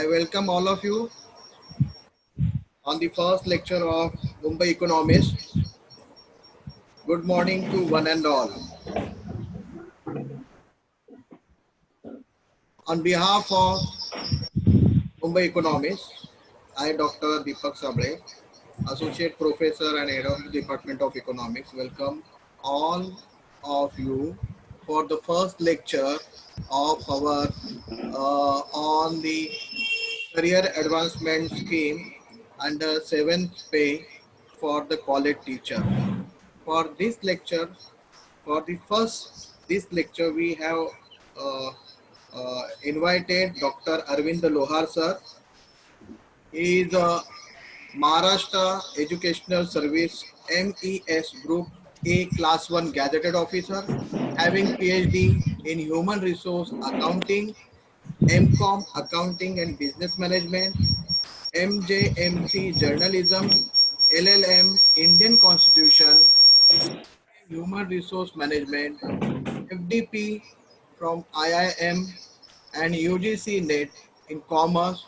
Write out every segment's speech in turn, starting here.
I welcome all of you on the first lecture of Mumbai Economist. Good morning to one and all. On behalf of Mumbai Economist, I, Dr. Deepak Sable, Associate Professor and Head of the Department of Economics, welcome all of you for the first lecture of our on the career advancement scheme under 7th pay for the college teacher. For this lecture, for the first this lecture, we have invited Dr. Arvind Lohar sir. He is a Maharashtra Educational Service MES Group A Class 1 Gazetted Officer, having PhD in Human Resource Accounting, MCOM Accounting and Business Management, MJMC Journalism, LLM Indian Constitution, Human Resource Management, FDP from IIM and UGC NET in Commerce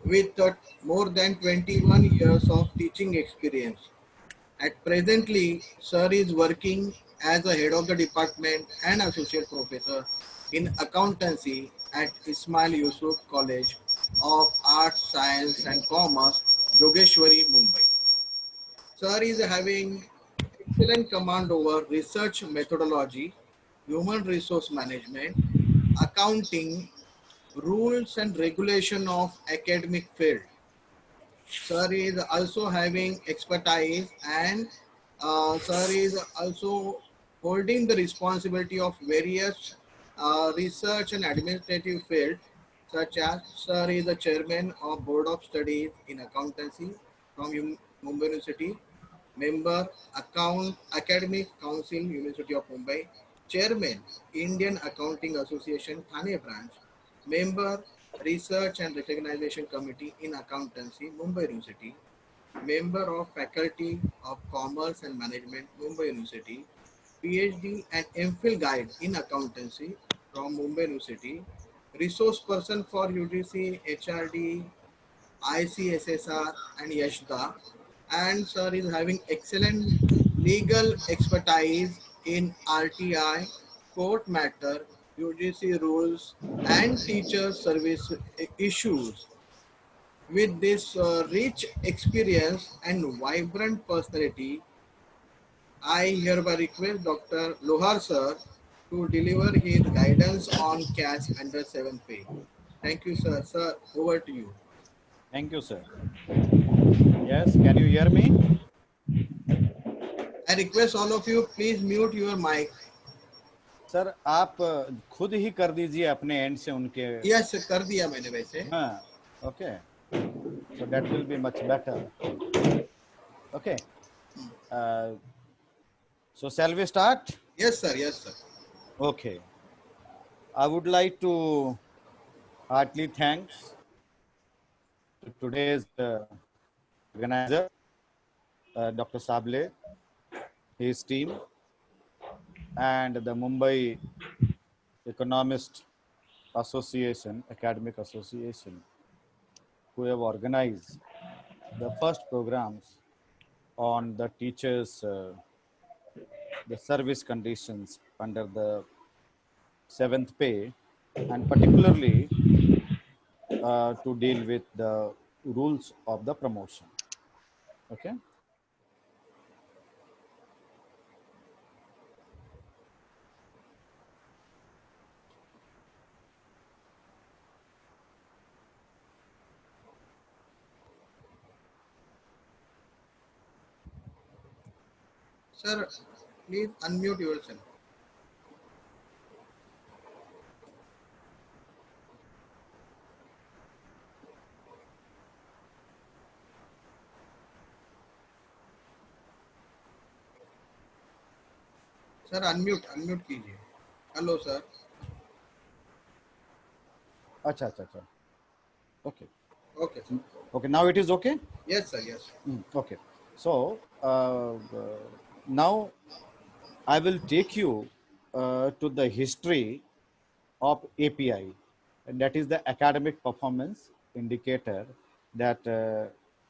with more than 21 years of teaching experience. At presently, Sir is working as a head of the department and associate professor in accountancy at Ismail Yusuf College of Arts, Science and Commerce, Jogeshwari, Mumbai. Sir is having excellent command over research methodology, human resource management, accounting, rules and regulation of academic field. Sir is also having expertise and Sir is also holding the responsibility of various research and administrative fields such as Sir is the chairman of Board of Studies in Accountancy from Mumbai University, member Academic Council University of Mumbai, chairman Indian Accounting Association Thane branch, member Research and Recognition Committee in Accountancy Mumbai University, member of Faculty of Commerce and Management Mumbai University, PhD and MPhil guide in accountancy from Mumbai University, resource person for UGC, HRD, ICSSR and Yashda, and Sir is having excellent legal expertise in RTI, court matter, UGC rules, and teacher service issues. With this rich experience and vibrant personality, I hereby request Dr. Lohar sir to deliver his guidance on cash under 7th pay. Thank you, sir. Sir, over to you. Thank you, sir. Yes, can you hear me? I request all of you, please mute your mic. Sir आप खुद ही कर दीजिए अपने and से उनके yes कर दिया मैंने वैसे. हाँ okay so that will be much better. Okay, so shall we start? Yes sir, yes sir. Okay, I would like to heartily thanks to today's organizer, Dr. Sable, his team, and the Mumbai Economist Association, Academic Association, who have organized the first programs on the teachers, the service conditions under the 7th pay, and particularly to deal with the rules of the promotion. Okay. Sir, please unmute yourself. Sir, unmute कीजिए. Hello, sir. Acha, acha, acha. Okay. Okay, sir. Okay, now it is okay? Yes, sir, yes. Okay. So, now I will take you to the history of API. and that is the academic performance indicator, that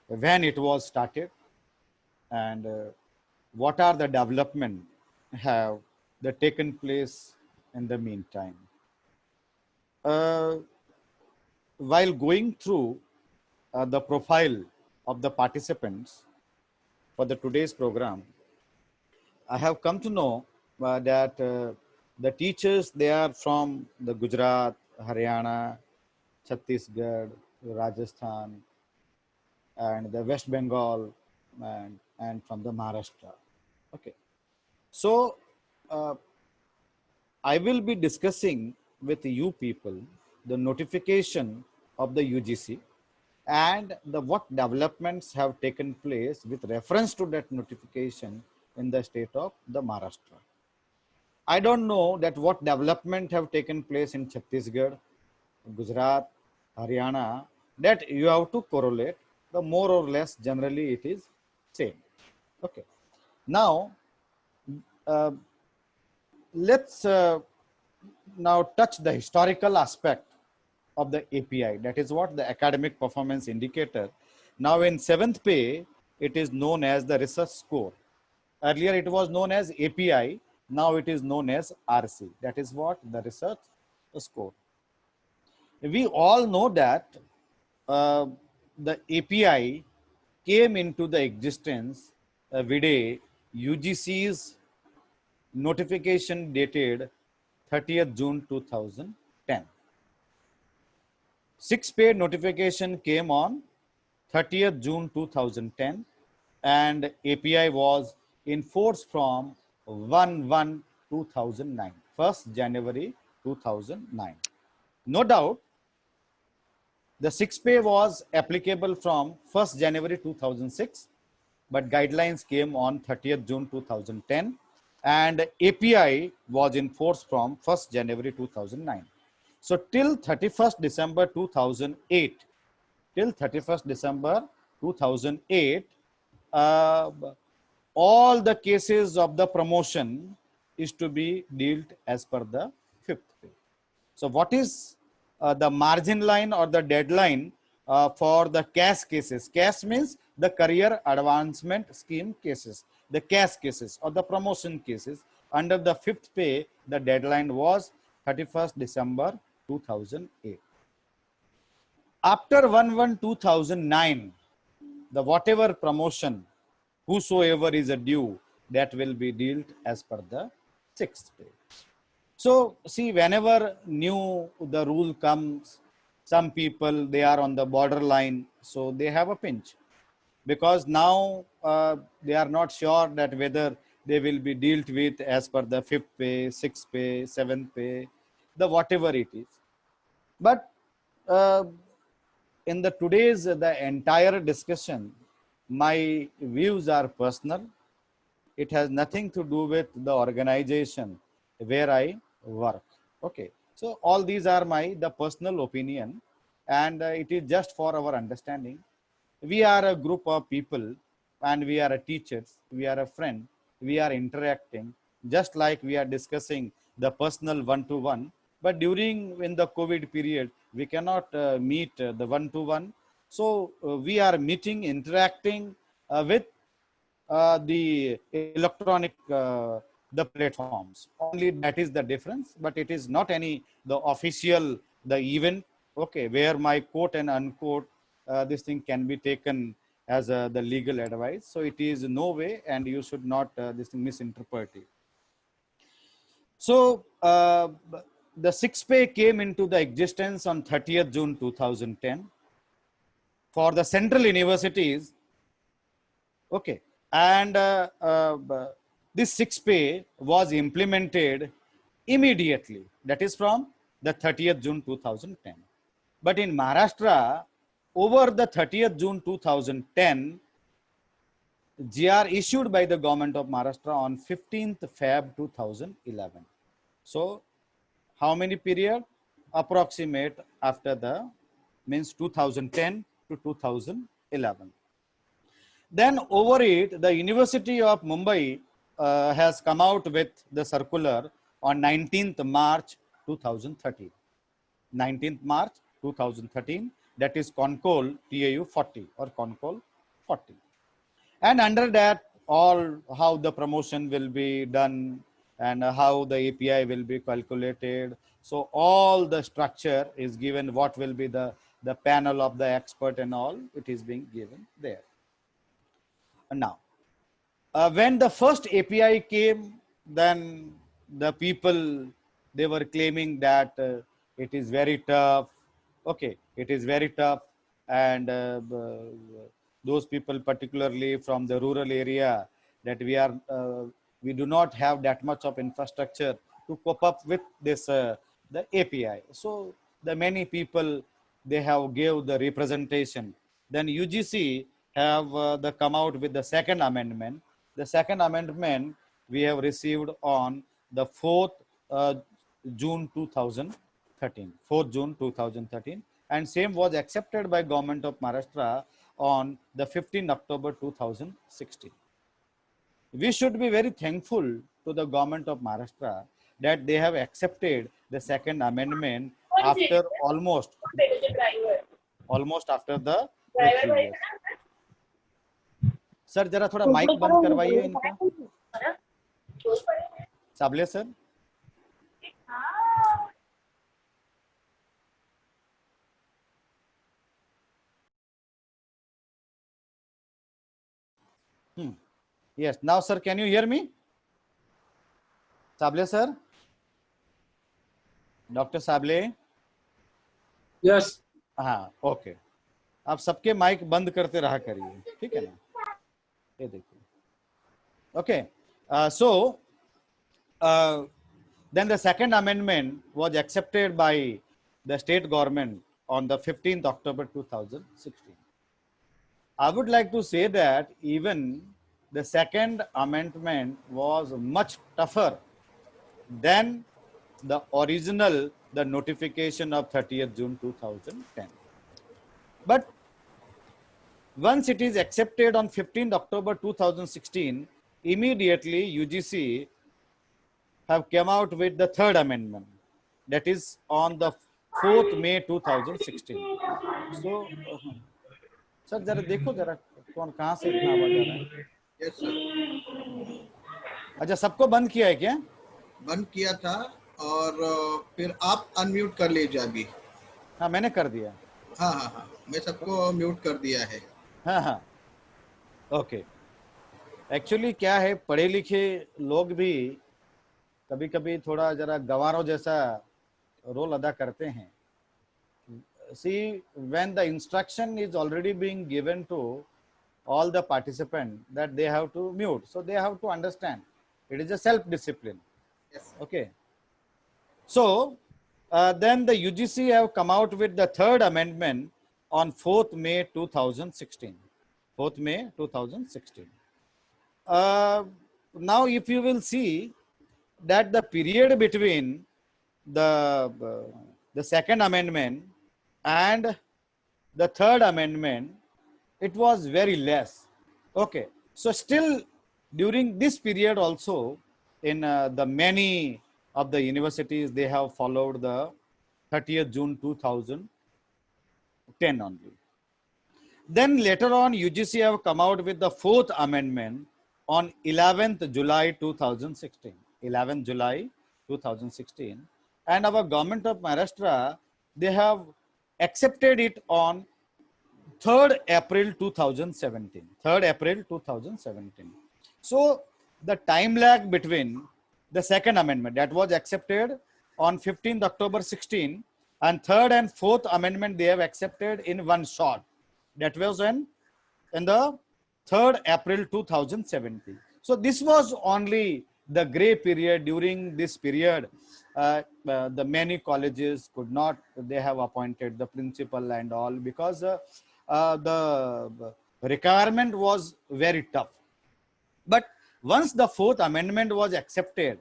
when it was started and what are the development have that taken place in the meantime. Uh, while going through the profile of the participants for the today's program, I have come to know that the teachers, they are from the Gujarat, Haryana, Chhattisgarh, Rajasthan, and the West Bengal, and from the Maharashtra. Okay. So I will be discussing with you people the notification of the UGC and the what developments have taken place with reference to that notification in the state of the Maharashtra. I don't know that what development have taken place in Chhattisgarh, Gujarat, Haryana, that you have to correlate. The more or less generally it is same. Okay. Now uh, let's now touch the historical aspect of the API. That is what the academic performance indicator. Now in seventh pay, it is known as the research score. Earlier it was known as API. Now it is known as RC. That is what the research score. We all know that uh, the API came into the existence with a UGC's notification dated 30th June 2010. 6-pay notification came on 30th June 2010 and API was in force from 1/1/2009, 1st January 2009. No doubt, the 6-pay was applicable from 1st January 2006, but guidelines came on 30th June 2010 and API was in force from 1st January 2009. So till 31st December 2008, till 31st December 2008, uh, all the cases of the promotion is to be dealt as per the 5th pay. So what is the margin line or the deadline for the CAS cases? CAS means the career advancement scheme cases, the CAS cases or the promotion cases. Under the 5th pay, the deadline was 31st December 2008. After 1/1/2009, the whatever promotion, whosoever is a due, that will be dealt as per the 6th pay. So see, whenever new the rule comes, some people, they are on the borderline, so they have a pinch, because now they are not sure that whether they will be dealt with as per the 5th pay, 6th pay, 7th pay, the whatever it is. But uh, in the today's the entire discussion, my views are personal. It has nothing to do with the organization where I work. Okay, so all these are my the personal opinion, and it is just for our understanding. We are a group of people, and we are a teachers, we are a friend, we are interacting just like we are discussing the personal one to one. But during in the COVID period, we cannot meet the one to one, so we are meeting, interacting with the electronic the platforms only. That is the difference, but it is not any the official the event, okay, where my quote and unquote this thing can be taken as the legal advice. So it is no way, and you should not this thing misinterpret it. So the 6-pay came into the existence on 30th June 2010 for the central universities. Okay, and this 6-pay was implemented immediately. That is from the 30th June 2010. But in Maharashtra, over the 30th June 2010, GR issued by the government of Maharashtra on 15th Feb 2011. So how many period? Approximate after the means 2010 to 2011. Then over it, the University of Mumbai has come out with the circular on 19th March 2013. 19th March 2013, that is Concol TAU 40 or Concol 40. And under that, all how the promotion will be done and how the API will be calculated. So all the structure is given, what will be the panel of the expert and all, it is being given there. And now, when the first API came, then the people, they were claiming that it is very tough. Okay, it is very tough. And those people, particularly from the rural area, that we do not have that much of infrastructure to cope up with this, the API. So the many people, they have gave the representation. Then UGC have come out with the second amendment. The second amendment we have received on the 4th June 2013, 4th June 2013, and same was accepted by Government of Maharashtra on the 15th October 2016. We should be very thankful to the Government of Maharashtra that they have accepted the second amendment after almost after the 3 years. Sir जरा थोड़ा mic बंद करवाइए इनका, Sable sir. Yes, now sir, can you hear me? Sable sir, Dr. Sable. Yes. हाँ, okay. आप सबके mic बंद करते रहा करिए, ठीक है ना? ये देखिए. Okay, so then the second amendment was accepted by the state government on the 15th October 2016. I would like to say that even the second amendment was much tougher than the original, the notification of 30th June 2010. But once it is accepted on 15th October 2016, immediately UGC have come out with the third amendment, that is on the 4th May 2016. So, sir जरा देखो जरा कौन कहाँ से इतना आवाज आ रहा है. Yes sir. अच्छा, सबको बंद किया है क्या? बंद किया था और फिर आप अनम्यूट कर लीजिए अभी. हाँ, मैंने कर दिया. हाँ हाँ हाँ, मैं सबको म्यूट कर दिया है. हाँ हाँ, ओके. एक्चुअली क्या है, पढ़े लिखे लोग भी कभी कभी थोड़ा जरा गंवारों जैसा रोल अदा करते हैं. See, when the instruction is already being given to all the participants that they have to mute, so they have to understand it is a self-discipline. Yes. Okay. So then the UGC have come out with the third amendment on 4th May 2016. 4th May 2016. Now, if you will see that the period between the second amendment and the third amendment, it was very less. Okay, so still during this period also, in the many of the universities, they have followed the 30th June 2010 only. Then later on, UGC have come out with the fourth amendment on 11th July 2016. 11th July 2016, and our Government of Maharashtra, they have accepted it on 3rd April 2017. 3rd April 2017. So the time lag between the second amendment that was accepted on 15th October 16 and third and fourth amendment they have accepted in one shot. That was in the 3rd April 2017. So this was only the gray period. During this period, the many colleges could not, they have appointed the principal and all, because the requirement was very tough. But once the fourth amendment was accepted,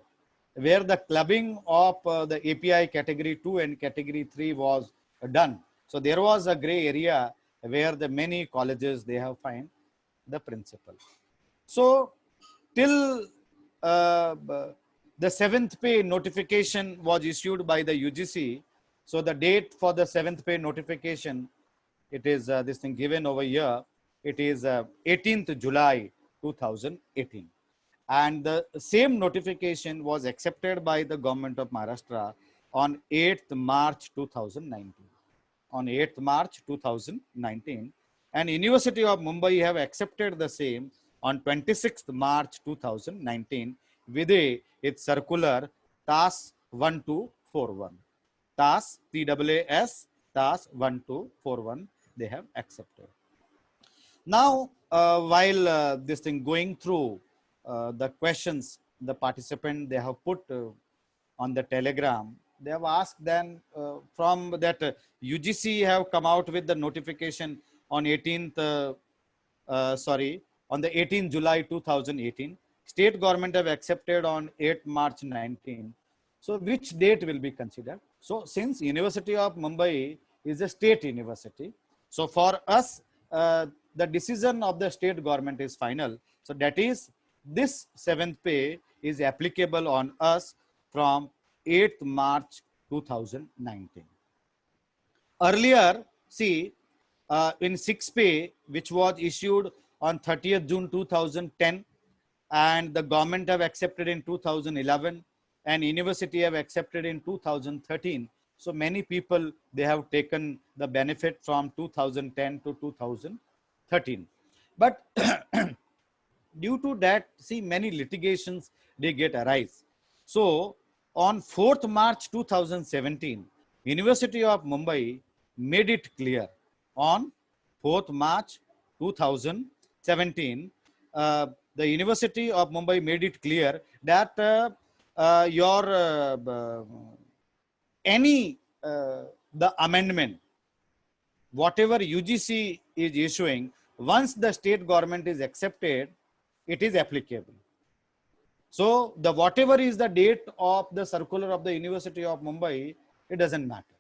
where the clubbing of the API category 2 and category 3 was done, so there was a gray area where the many colleges, they have find the principal. So till the 7th pay notification was issued by the UGC, So the date for the 7th pay notification, it is this thing given over here. It is 18th July 2018. And the same notification was accepted by the government of Maharashtra on 8th March 2019. On 8th March 2019. And University of Mumbai have accepted the same on 26th March 2019 with its circular TAS 1241. TAS, TAAS, TAS 1241, they have accepted. Now, while this thing going through the questions, the participant they have put on the Telegram, they have asked then from that UGC have come out with the notification on 18th, on the 18th July 2018. State government have accepted on 8th March 19. So which date will be considered? So since University of Mumbai is a state university, so for us, the decision of the state government is final. So that is this 7th pay is applicable on us from 8th March 2019. Earlier, see, in 6th pay, which was issued on 30th June 2010, and the government have accepted in 2011, and university have accepted in 2013. So many people, they have taken the benefit from 2010 to 2013. But due to that, see, many litigations, they get arise. So on 4th March 2017, University of Mumbai made it clear on 4th March 2017, the University of Mumbai made it clear that the amendment, whatever UGC is issuing, once the state government is accepted, it is applicable. So the whatever is the date of the circular of the University of Mumbai, it doesn't matter.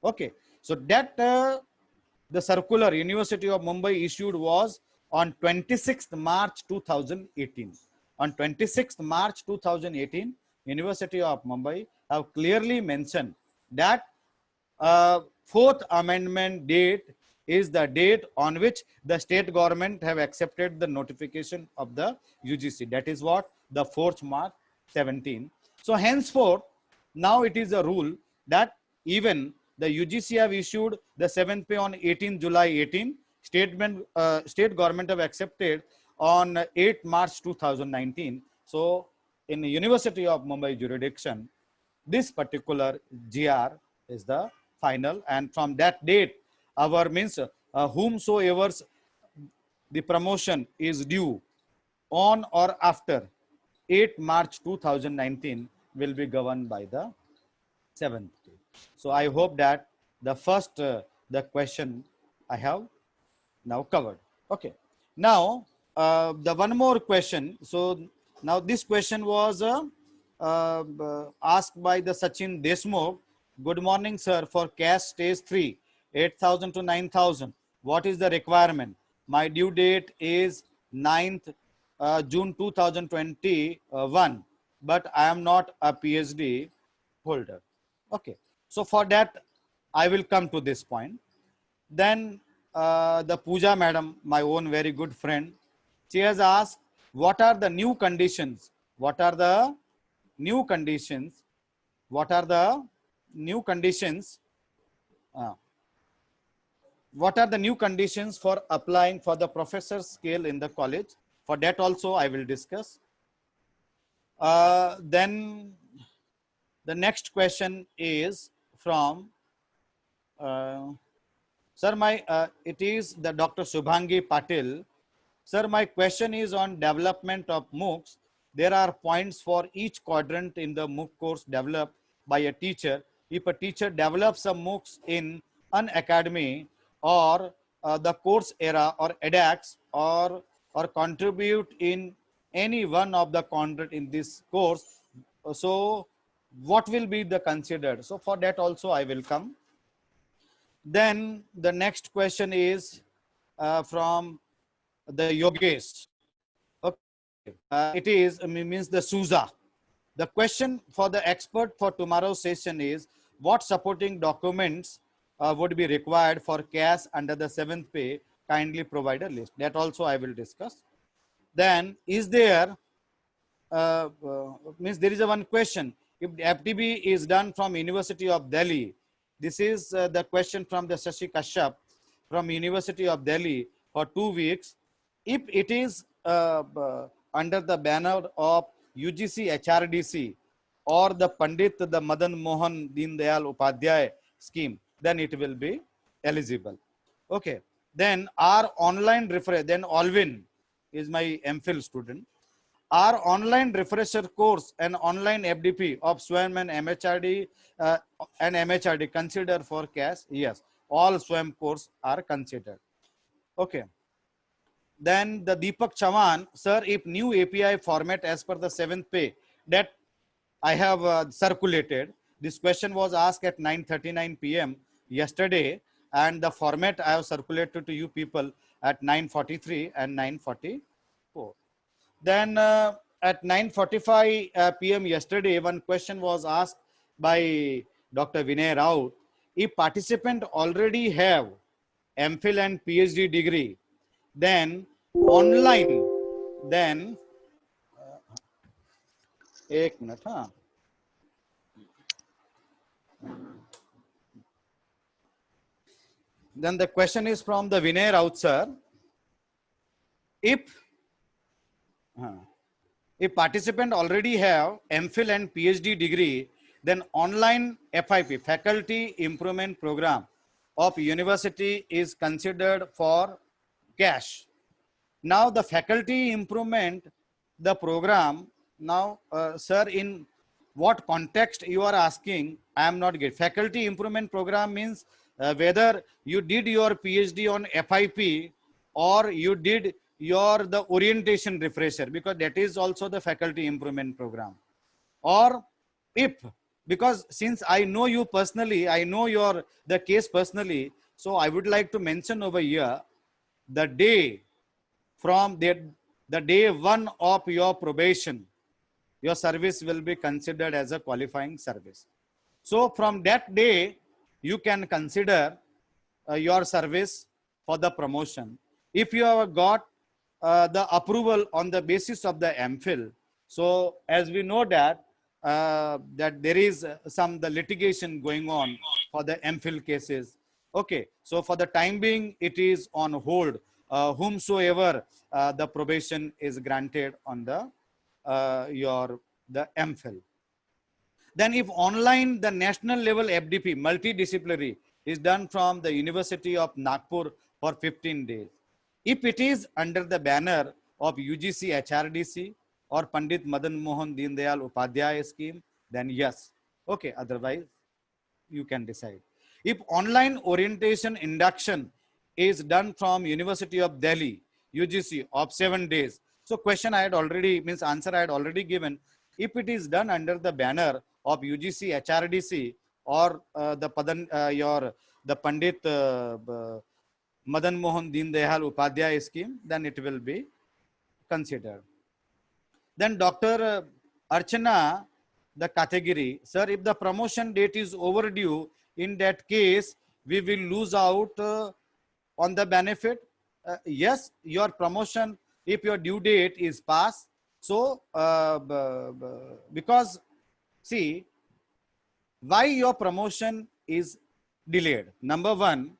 Okay, so that the circular University of Mumbai issued was on 26th March 2018. On 26th March 2018, University of Mumbai have clearly mentioned that 4th amendment date is the date on which the state government have accepted the notification of the UGC. That is what the 4th March 17. So henceforth, now it is a rule that even the UGC have issued the 7th pay on 18 July 18. State government have accepted on 8 March 2019. So in the University of Mumbai jurisdiction, this particular GR is the final, and from that date, our means whomsoever the promotion is due on or after 8 March 2019 will be governed by the 7th pay. So I hope that the first the question I have now covered. Okay. Now the one more question. So now this question was asked by the Sachin Deshmukh. Good morning, sir. For cash stage 3, 8,000 to 9,000. What is the requirement? My due date is 9th June 2021, but I am not a PhD holder. Okay. So for that, I will come to this point. Then the Pooja madam, my own very good friend, she has asked, what are the new conditions? What are the new conditions? What are the new conditions? What are the new conditions for applying for the professor scale in the college? For that also I will discuss. Then the next question is from sir, it is the Dr. Subhangi Patil. Sir, my question is on development of MOOCs. There are points for each quadrant in the MOOC course developed by a teacher. If a teacher develops some MOOCs in an academy or the course era or edX or contribute in any one of the quadrant in this course, so what will be the considered? So for that also I will come. Then the next question is from the Yogesh. Okay. It is means the Souza. The question for the expert for tomorrow's session is, what supporting documents would be required for cash under the 7th pay? Kindly provide a list. That also I will discuss. Then is there, means there is a one question. If FTB is done from University of Delhi, this is the question from the Shashi Kashyap from University of Delhi for 2 weeks. If it is under the banner of UGC HRDC or the Pandit the Madan Mohan Deen Dayal Upadhyay scheme, then it will be eligible. Okay. Then our online refresh, then Alvin is my MPhil student. Our online refresher course and online FDP of SWAM and MHRD consider for cash? Yes, all SWAM course are considered. Okay. Then the Deepak Chavan, sir, if new API format as per the 7th pay that I have circulated, this question was asked at 9:39 p.m. yesterday, and the format I have circulated to you people at 9:43 and 9:44. Then at 9:45 p.m. yesterday, one question was asked by Dr. Vinay Rao. If participant already have MPhil and PhD degree, then online, then एक minute हाँ then the question is from the Vinay Raut sir. If participant already have MPhil and PhD degree, then online FIP, Faculty Improvement Program of university is considered for cash. Now the faculty improvement, the program, now sir, in what context you are asking, I am not getting. Faculty improvement program means whether you did your PhD on FIP or you did the orientation refresher, because that is also the faculty improvement program. Or if, because since I know you personally, I know the case personally, so I would like to mention over here the day from the day one of your probation, your service will be considered as a qualifying service. So from that day, you can consider your service for the promotion. If you have got the approval on the basis of the MPhil, so as we know that that there is the litigation going on for the MPhil cases. Okay, so for the time being, it is on hold. Whomsoever the probation is granted on the the MPhil. Then if online, the national level FDP, multidisciplinary, is done from the University of Nagpur for 15 days. If it is under the banner of UGC HRDC or Pandit Madan Mohan Deen Dayal Upadhyay scheme, then yes. Okay, otherwise you can decide. If online orientation induction is done from University of Delhi, UGC of 7 days. So question I had already, means answer I had already given. If it is done under the banner of UGC HRDC or the Pandit Madan Mohan Deen Dayal Upadhyay scheme, then it will be considered. Then Dr. Archana, the category, sir, if the promotion date is overdue, in that case, we will lose out on the benefit. Yes, your promotion, if your due date is past, so because see, why your promotion is delayed? Number one,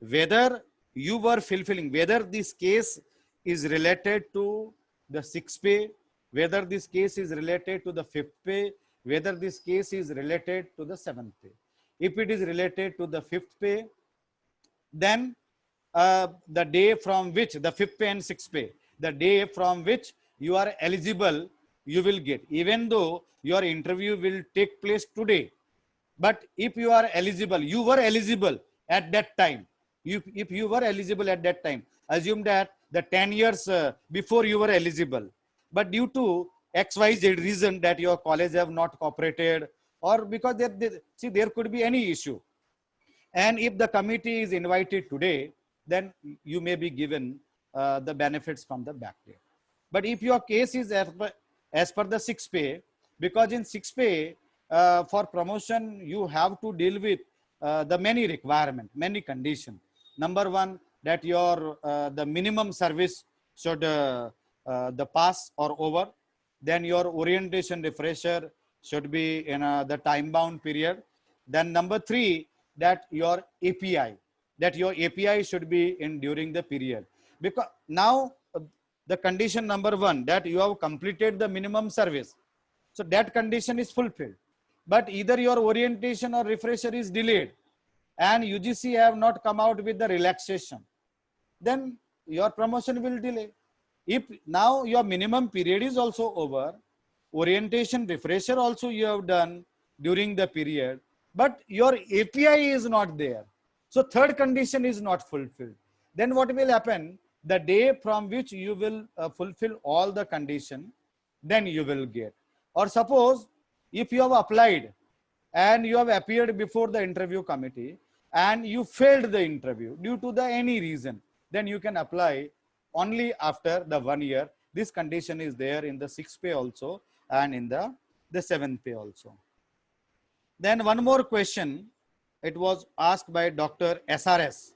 whether you were fulfilling, whether this case is related to the 6th pay, whether this case is related to the 5th pay, whether this case is related to the 7th pay. If it is related to the 5th pay, then the day from which the 5th pay and 6th pay, the day from which you are eligible, you will get, even though your interview will take place today. But if you are eligible, you were eligible at that time. If you were eligible at that time, assume that the 10 years before you were eligible, but due to XYZ reason that your college have not cooperated, or because there could be any issue. And if the committee is invited today, then you may be given the benefits from the back day. But if your case is as per the 6th pay, because in 6th pay, for promotion, you have to deal with the many requirement, many condition. Number one, that your the minimum service should the pass or over. Then your orientation refresher should be in the time bound period. Then number three, that your API, that your API should be in during the period. Because now the condition number one, that you have completed the minimum service. So that condition is fulfilled. But either your orientation or refresher is delayed and UGC have not come out with the relaxation, then your promotion will delay. If now your minimum period is also over, orientation refresher also you have done during the period, but your API is not there. So third condition is not fulfilled. Then what will happen? The day from which you will fulfill all the condition, then you will get. Or suppose if you have applied and you have appeared before the interview committee and you failed the interview due to the any reason, then you can apply only after the 1 year. This condition is there in the 6th pay also and in the 7th pay also. Then one more question, it was asked by Dr. SRS.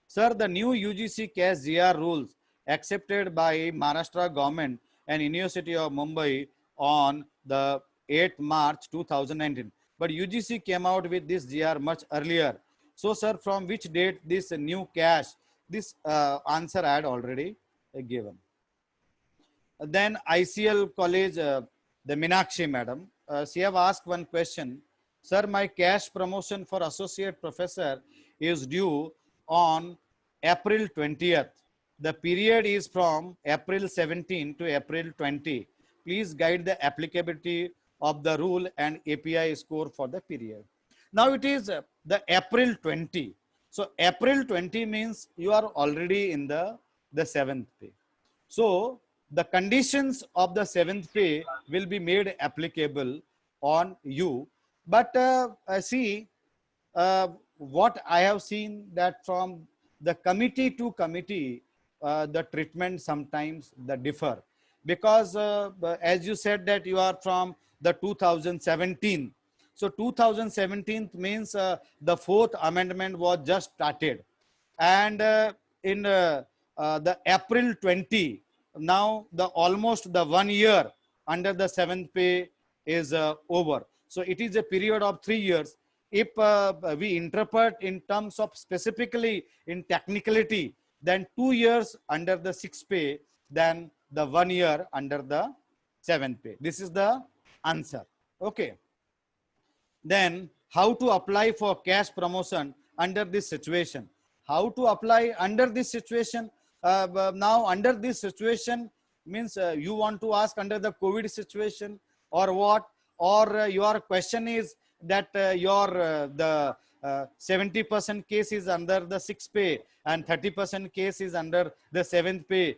Sir, the new UGC CAS GR rules accepted by Maharashtra government and University of Mumbai on the 8th March 2019. But UGC came out with this GR much earlier. So, sir, from which date this new CAS? This answer I had already given. Then ICL College, the Meenakshi madam, she have asked one question. Sir, my cash promotion for associate professor is due on April 20th. The period is from April 17 to April 20. Please guide the applicability of the rule and API score for the period. Now it is the April 20. So April 20 means you are already in the 7th pay. So the conditions of the 7th pay will be made applicable on you. But see, what I have seen that from the committee to committee, the treatment sometimes the differ. Because as you said that you are from the 2017. So 2017 means the 4th amendment was just started. And in the April 20, now the almost the 1 year under the 7th pay is over. So it is a period of 3 years. If we interpret in terms of specifically in technicality, then 2 years under the 6th pay, then the 1 year under the 7th pay. This is the answer. Okay. Then how to apply for cash promotion under this situation? How to apply under this situation? Now under this situation means you want to ask under the COVID situation or what? Or your question is that your the 70% case is under the 6th pay and 30% case is under the 7th pay.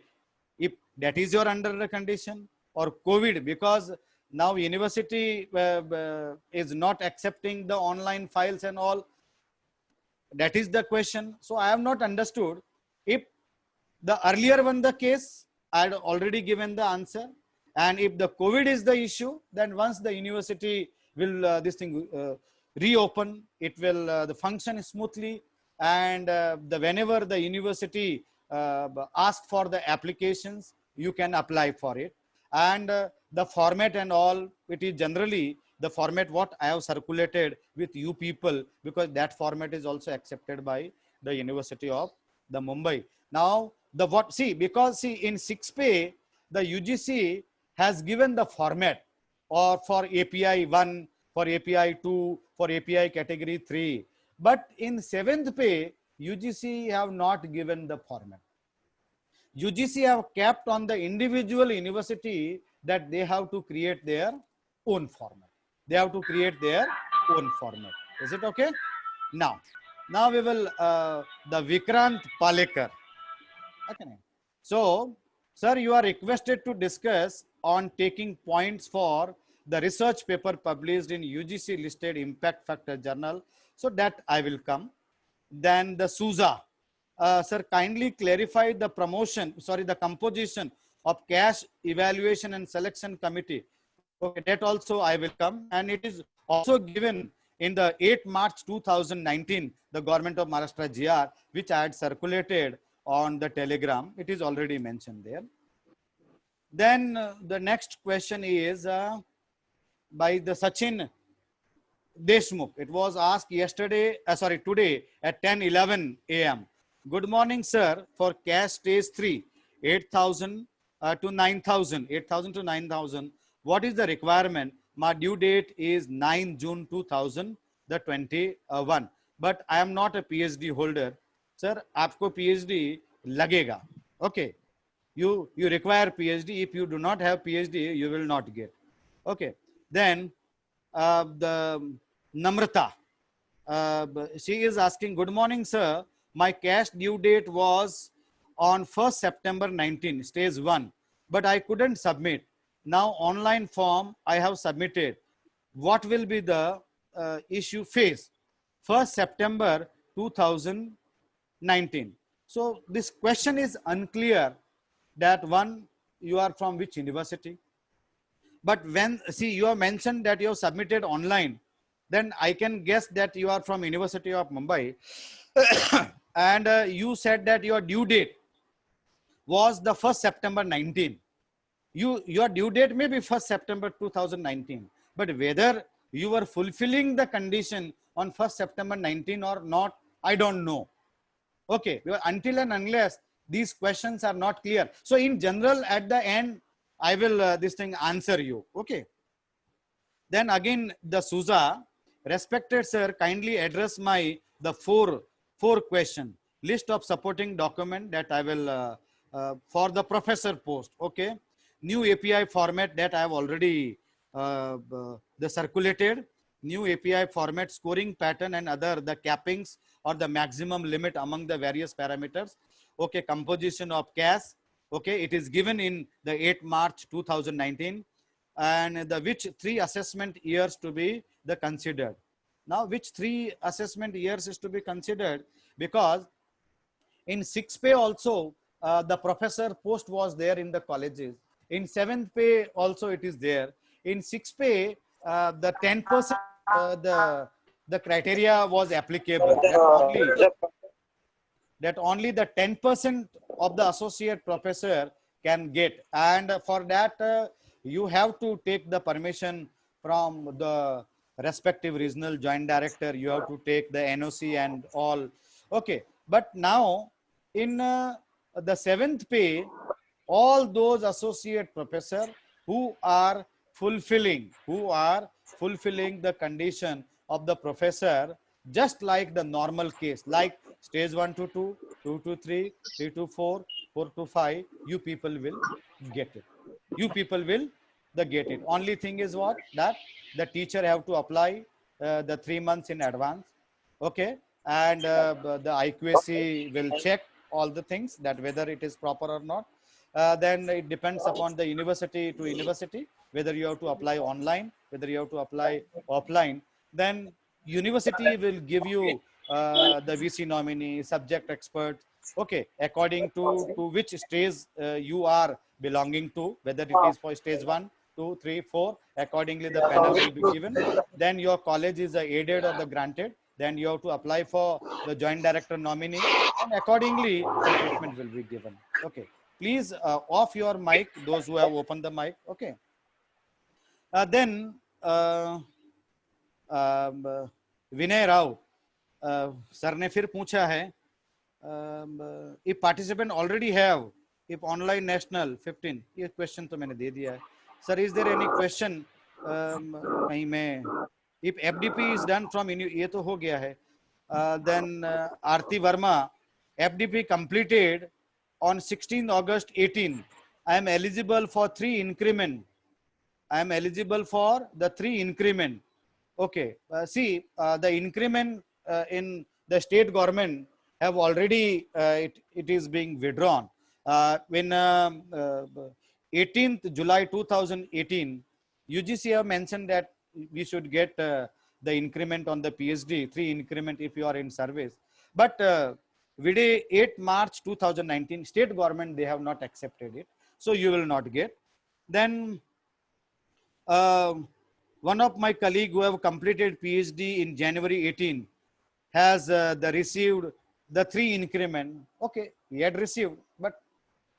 If that is your under the condition, or COVID, because now university is not accepting the online files and all. That is the question. So I have not understood. If the earlier one the case, I had already given the answer. And if the COVID is the issue, then once the university will this thing reopen, it will the function smoothly. And whenever the university ask for the applications, you can apply for it. And the format and all, it is generally the format what I have circulated with you people, because that format is also accepted by the University of the Mumbai. Now the what, see, because see in 6th pay, the UGC has given the format or for API 1, for API 2, for API category 3. But in 7th pay, UGC have not given the format. UGC have kept on the individual university that they have to create their own format. They have to create their own format. Is it okay? Now we will the Vikrant Palekar. Okay. So, sir, you are requested to discuss on taking points for the research paper published in UGC listed impact factor journal. So that I will come. Then the SUSA. Sir, kindly clarify the the composition of cash evaluation and selection committee. Okay, that also I will come. And it is also given in the 8 March 2019, the government of Maharashtra GR, which I had circulated on the Telegram. It is already mentioned there. Then the next question is by the Sachin Deshmukh. It was asked today at 10:11 a.m. Good morning, sir. For cash stage 3, 8,000 to 9,000, 8,000 to 9,000. What is the requirement? My due date is 9 June 2021. But I am not a PhD holder. Sir, आपको PhD लगेगा. Okay. You require PhD. If you do not have PhD, you will not get. Okay. Then the Namrata. She is asking, good morning, sir. My cash due date was on 1st September 19, stage 1, but I couldn't submit. Now online form I have submitted. What will be the issue phase? 1st September 2019. So this question is unclear that one, you are from which university? But when, see, you have mentioned that you have submitted online, then I can guess that you are from University of Mumbai. And you said that your due date was the 1st September 19. Your due date may be 1st September 2019, but whether you were fulfilling the condition on 1st September 19 or not, I don't know. Okay, until and unless these questions are not clear. So in general, at the end, I will this thing answer you. Okay. Then again, the Suza, respected sir, kindly address the four question list of supporting document that I will for the professor post. Okay. New API format that I have already the circulated. New API format, scoring pattern and other, the cappings or the maximum limit among the various parameters. Okay, composition of cash. Okay, it is given in the 8 March 2019. And the which 3 assessment years to be the considered. Now, which 3 assessment years is to be considered? Because in 6th pay also, the professor post was there in the colleges. In 7th pay also it is there. In 6th pay, the 10% the criteria was applicable. That only the 10% of the associate professor can get. And for that, you have to take the permission from the respective regional joint director. You have to take the NOC and all. Okay. But now in the 7th pay, all those associate professor who are fulfilling the condition of the professor, just like the normal case, like stage 1 to 2, 2 to 3, 3 to 4, 4 to 5, you people will get it. You people will get it. Only thing is what? That the teacher have to apply the 3 months in advance. Okay. And the IQAC will check all the things, that whether it is proper or not. Then it depends upon the university to university, whether you have to apply online, whether you have to apply offline. Then university will give you the VC nominee, subject expert. Okay, according to which stage you are belonging to, whether it is for stage 1, 2, 3, 4, accordingly the panel will be given. Then your college is aided or the granted. Then you have to apply for the joint director nominee, and accordingly the treatment will be given. Okay, please off your mic, those who have opened the mic. Okay. Then Vinay Rao sir ने फिर पूछा है, if participant already have, if online national 15, ये question तो मैंने दे दिया है sir. Is there any question? कहीं मैं, if FDP is done from, ये तो हो गया है. Then Aarti Verma, FDP completed on 16 August 18. I am eligible for 3 increment. I am eligible for the 3 increment. Okay. See, the increment in the state government have already, it is being withdrawn. When 18th July 2018, UGC have mentioned that we should get the increment on the PhD, 3 increment if you are in service. But Vide 8 March 2019, state government, they have not accepted it. So you will not get. Then one of my colleague who have completed PhD in January 18 has received the 3 increment. Okay, he had received, but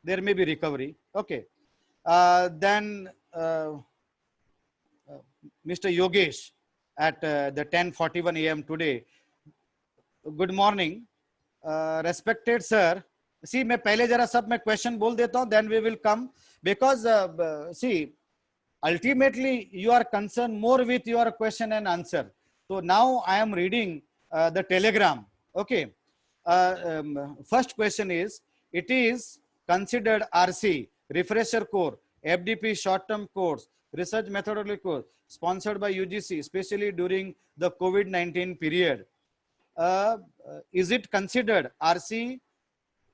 there may be recovery. Okay. Then Mr. Yogesh at the 10:41 a.m. today. Good morning, respected sir. See, मैं पहले जरा सब मैं question बोल देता हूँ, then we will come, because see, ultimately you are concerned more with your question and answer. So now I am reading the telegram. Okay. First question is, it is considered RC, refresher core, FDP short-term course, research methodology course, sponsored by UGC, especially during the COVID-19 period. Is it considered RC,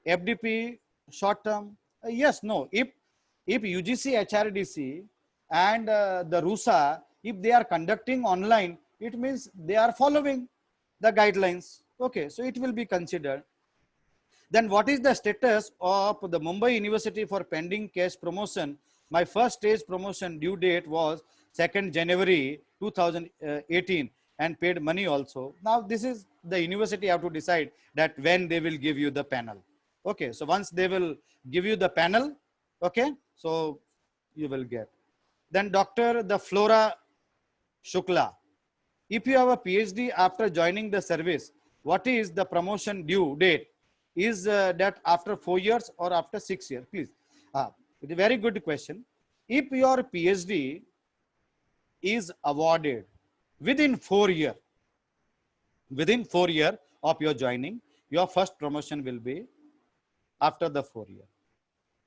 FDP, short-term? Yes, no. If UGC, HRDC and the RUSA, if they are conducting online, it means they are following the guidelines. Okay, so it will be considered. Then what is the status of the Mumbai University for pending case promotion? My first stage promotion due date was 2nd January 2018 and paid money also. Now this is the university have to decide that when they will give you the panel. Okay, so once they will give you the panel, okay, so you will get. Then Dr. The Flora Shukla, if you have a PhD after joining the service, what is the promotion due date? Is that after 4 years or after 6 years? Please. It's a very good question. If your PhD is awarded within 4 years, of your joining, your first promotion will be after the 4 years.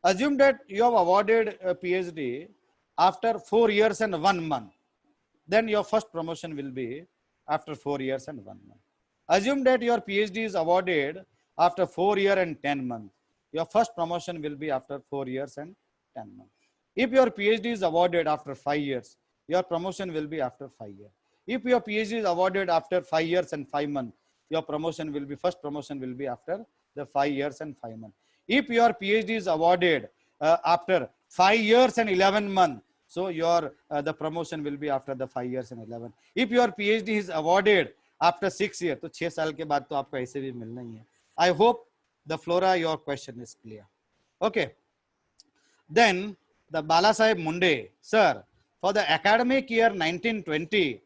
Assume that you have awarded a PhD after 4 years and 1 month. Then your first promotion will be after 4 years and 1 month. Assume that your PhD is awarded after 4 years and 10 months. Your first promotion will be after 4 years and 10 months. If your PhD is awarded after 5 years, your promotion will be after 5 years. If your PhD is awarded after 5 years and 5 months, your promotion will be, first promotion will be after the 5 years and 5 months. If your PhD is awarded after 5 years and 11 months, so your the promotion will be after the 5 years and 11. If your PhD is awarded after 6 years, तो 6 साल के बाद तो आपको ऐसे भी मिलना ही है. I hope the Flora your question is clear. Okay. Then the Balasaheb Munde, sir, for the academic year 1920,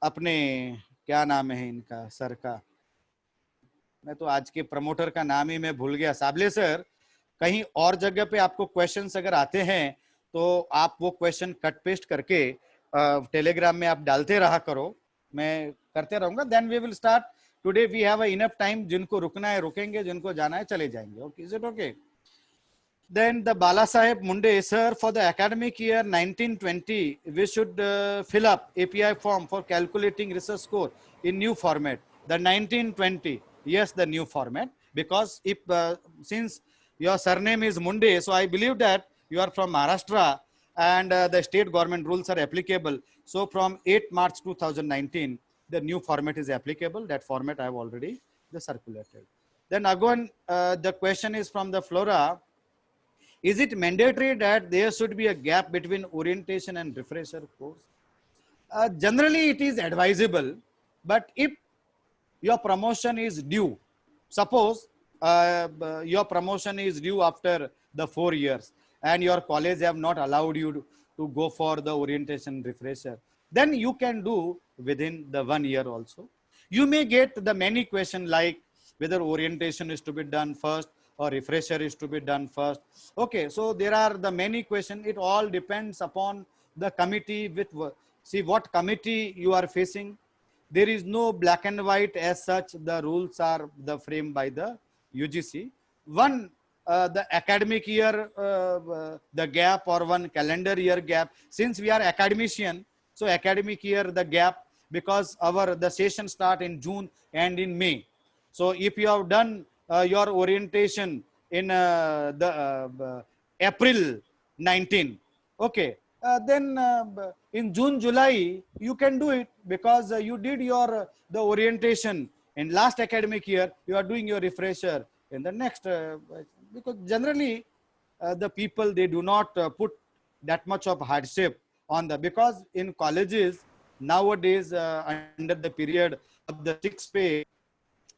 अपने क्या नाम है इनका सर का, मैं तो आज के प्रमोटर का नाम ही मैं भूल गया. साबले सर, कहीं और जगह पे आपको क्वेश्चंस अगर आते हैं तो आप वो क्वेश्चन कट पेस्ट करके टेलीग्राम में आप डालते रहा करो, मैं करते रहूंगा. Then we will start. Today we have enough time. जिनको रुकना है रुकेंगे, जिनको जाना है चले जाएंगे. Okay, is it okay? Then the Balasaheb Munde, sir, for the academic year 1920, we should fill up API form for calculating research score in new format. The 1920, yes, the new format, because if since your surname is Munde, so I believe that you are from Maharashtra and the state government rules are applicable. So from 8 March 2019, the new format is applicable. That format I have already circulated. Then again, the question is from the Flora. Is it mandatory that there should be a gap between orientation and refresher course? Generally, it is advisable, but if your promotion is due, suppose your promotion is due after the 4 years and your college have not allowed you to go for the orientation refresher, then you can do within the 1 year also. You may get the many questions like whether orientation is to be done first or refresher is to be done first. Okay, so there are the many questions. It all depends upon the committee with, see what committee you are facing. There is no black and white as such. The rules are the framed by the UGC. One, the academic year, the gap, or one calendar year gap. Since we are academician, so academic year, the gap, because the session start in June and in May. So if you have done your orientation in April 19, okay, then in June, July, you can do it because you did your the orientation in last academic year. You are doing your refresher in the next, because generally the people, they do not put that much of hardship on the, because in colleges nowadays under the period of the 6 pay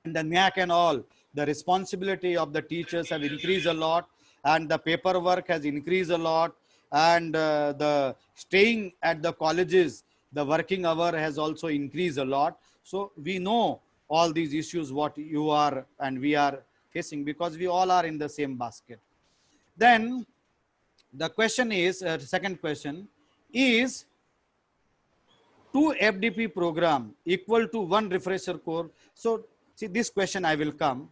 and the NAC and all, the responsibility of the teachers have increased a lot, and the paperwork has increased a lot, and the staying at the colleges, the working hour has also increased a lot. So we know all these issues what you are and we are facing, because we all are in the same basket. Then the question is, second question is, 2 FDP program equal to 1 refresher course? So see, this question I will come.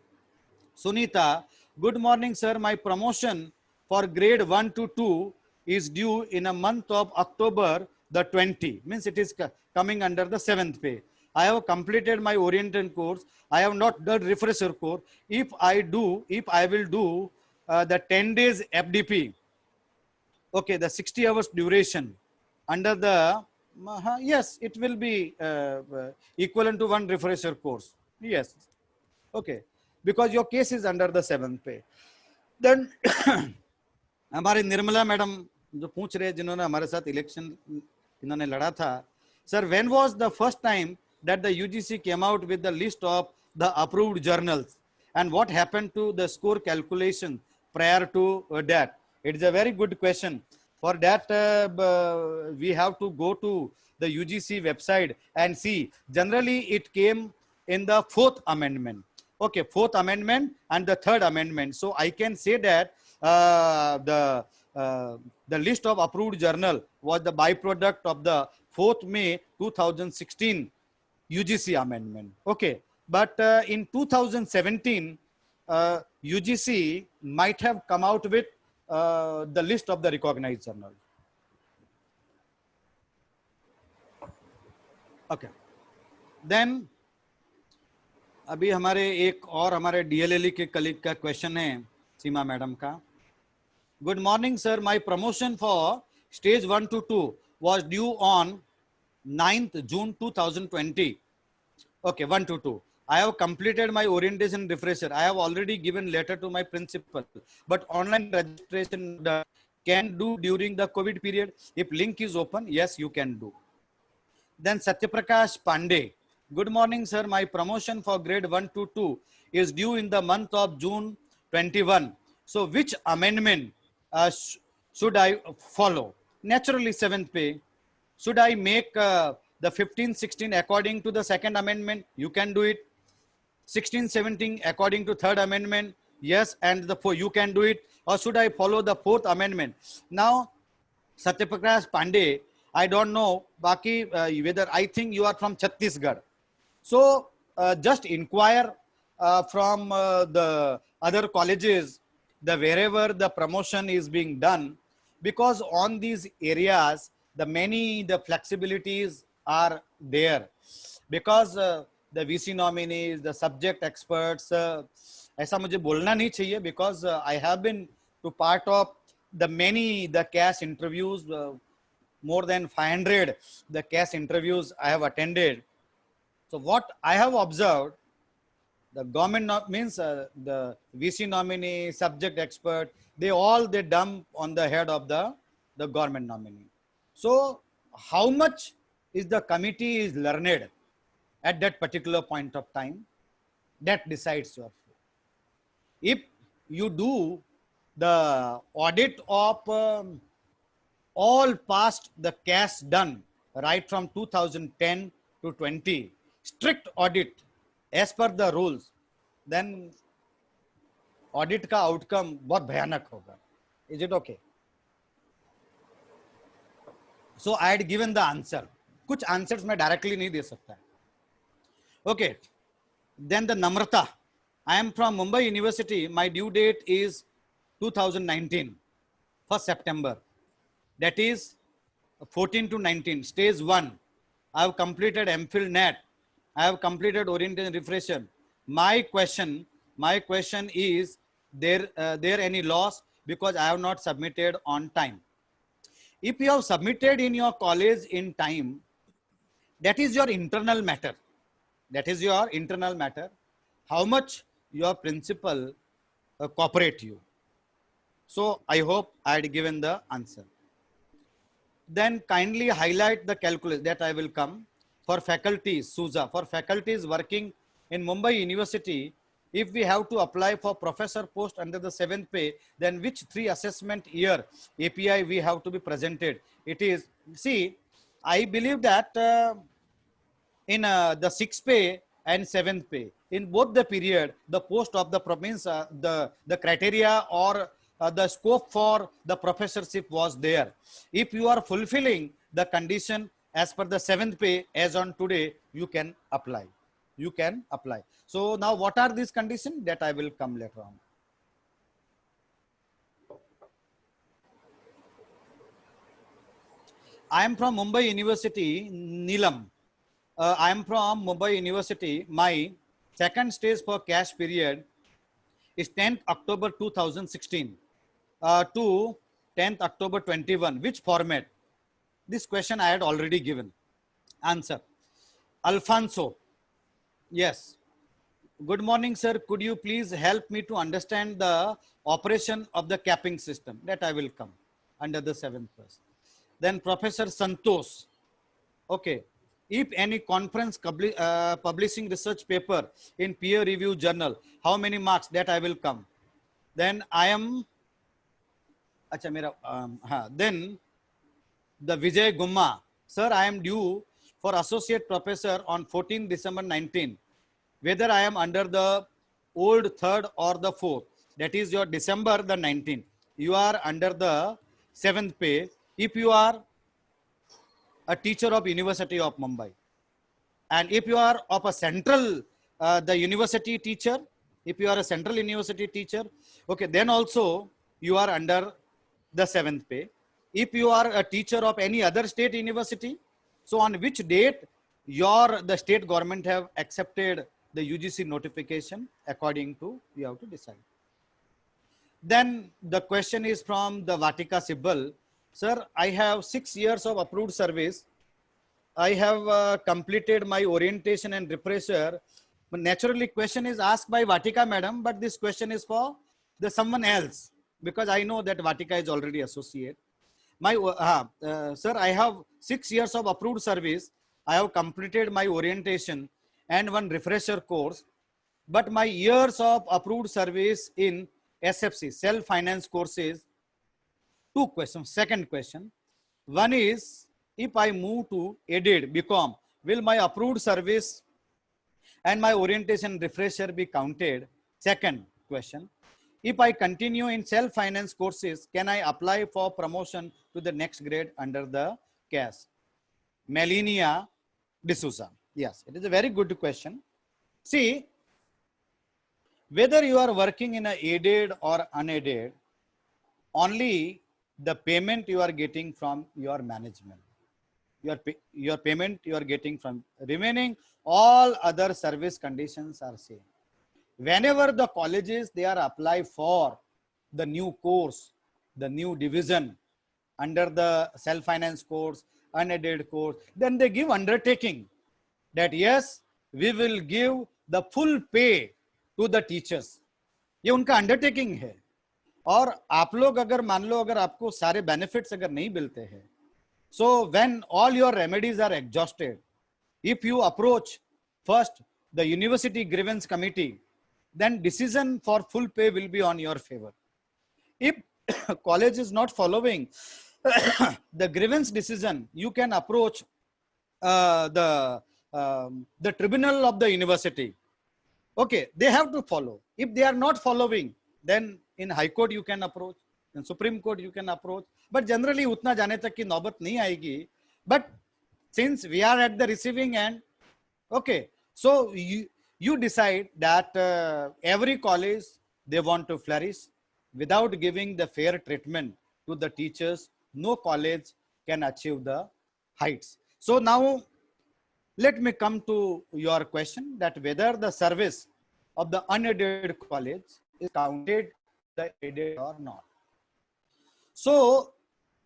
Sunita, good morning, sir. My promotion for grade 1 to 2 is due in a month of October the 20. Means it is coming under the 7th pay. I have completed my orientation course. I have not done refresher course. If I will do the 10 days FDP, okay, the 60 hours duration under the, yes, it will be equivalent to 1 refresher course. Yes. Okay, because your case is under the 7th pay. Then हमारे Nirmala madam जो पूछ रहे हैं, जिन्होंने हमारे साथ election इन्होंने लड़ा था, sir, when was the first time that the UGC came out with the list of the approved journals, and what happened to the score calculation prior to that? It is a very good question. For that we have to go to the UGC website and see. Generally it came in the 4th amendment. Okay, 4th amendment and the 3rd amendment. So I can say that the list of approved journal was the byproduct of the 4th May 2016 UGC amendment. Okay, but in 2017 UGC might have come out with the list of the recognized journal. Okay, then अभी हमारे एक और हमारे DLLE के colleague का question है, सीमा madam का. Good morning, sir. My promotion for stage 1 to 2 was due on 9th June 2020. Okay, 1 to 2. I have completed my orientation refresher. I have already given letter to my principal, but online registration can do during the COVID period. If link is open, yes, you can do. Then Satyaprakash Pandey. Good morning, sir. My promotion for grade 1 to 2 is due in the month of June 21. So which amendment should I follow? Naturally 7th pay. Should I make the 15-16 according to the 2nd amendment? You can do it. 16-17 according to 3rd amendment? Yes, and you can do it. Or should I follow the 4th amendment? Now, Satyaprakash Pandey, I don't know, Baki, whether, I think you are from Chhattisgarh. So just inquire from the other colleges, wherever the promotion is being done, because on these areas, the flexibilities are there, because the VC nominees, the subject experts, ऐसा मुझे बोलना नहीं चाहिए, because I have been to part of the CAS interviews, more than 500 the CAS interviews I have attended. So what I have observed, the government means the VC nominee, subject expert, they dump on the head of the government nominee. So how much is the committee is learned at that particular point of time, that decides your fate. If you do the audit of all past the CAS done right from 2010 to 20, strict audit as per the rules, then audit का outcome बहुत भयानक होगा. Is it okay? So I had given the answer. कुछ answers मैं directly नहीं दे सकता. Okay. Then the Namrata. I am from Mumbai University. My due date is 2019, 1st September. That is 14 to 19, stage 1. I have completed MPhil NET. I have completed orientation refresher. My question is, there any loss because I have not submitted on time? If you have submitted in your college in time, that is your internal matter. That is your internal matter. How much your principal cooperate you? So I hope I had given the answer. then kindly highlight the calculus that I will come for faculties, SUSA, for faculties working in Mumbai University. If we have to apply for professor post under the 7th pay, then which 3 assessment year API we have to be presented? It is, see, I believe that in the 6th pay and 7th pay, in both the period, the post of the province, the criteria or the scope for the professorship was there. If you are fulfilling the condition as per the 7th pay as on today, you can apply. You can apply. So now what are these conditions that I will come later on. I am from Mumbai University, Neelam. I am from Mumbai University. My second stage for cash period is 10th October 2016 to 10th October 21. Which format? This question I had already given. Answer. Alfonso. Yes. Good morning, sir. Could you please help me to understand the operation of the capping system? That I will come under the 7th verse. Then Professor Santosh. Okay. If any conference publishing research paper in peer review journal, how many marks? That I will come. Then I am, acha, mera, then the Vijay Gumma. Sir, I am due for associate professor on 14 December 19. Whether I am under the old 3rd or the 4th, that is your December the 19th. You are under the 7th pay. If you are a teacher of University of Mumbai, and if you are of a central, the university teacher, if you are a central university teacher, okay, then also you are under the 7th pay. If you are a teacher of any other state university, so on which date the state government have accepted the UGC notification, according to, you have to decide. Then the question is from the Vatika Sibbal. Sir, I have 6 years of approved service. I have completed my orientation and refresher. But naturally, question is asked by Vatika madam, but this question is for the someone else, because I know that Vatika is already associate. Sir, I have 6 years of approved service. I have completed my orientation and one refresher course, but my years of approved service in SFC, self-finance courses. 2 questions. Second question. One is, if I move to aided BCom, will my approved service and my orientation refresher be counted? Second question. If I continue in self-finance courses, can I apply for promotion to the next grade under the CAS? Melania D'Souza. Yes, it is a very good question. See, whether you are working in a aided or unaided, only the payment you are getting from your management. Your payment you are getting from remaining, all other service conditions are same. Whenever the colleges, they are apply for the new course, the new division under the self-finance course, unaided course, then they give undertaking that yes, we will give the full pay to the teachers. ये उनका undertaking है. और आप लोग अगर मान लो अगर आपको सारे बेनिफिट्स अगर नहीं मिलते हैं, so when all your remedies are exhausted, if you approach first the university grievance committee, then decision for full pay will be on your favor. If college is not following the grievance decision, you can approach the tribunal of the university. Okay, they have to follow. If they are not following, then in High Court you can approach, in Supreme Court you can approach. But generally उतना जाने तक की नौबत नहीं आएगी. But since we are at the receiving end, okay, so you decide that every college, they want to flourish without giving the fair treatment to the teachers. No college can achieve the heights. So now let me come to your question that whether the service of the unaided college is counted the aided or not. So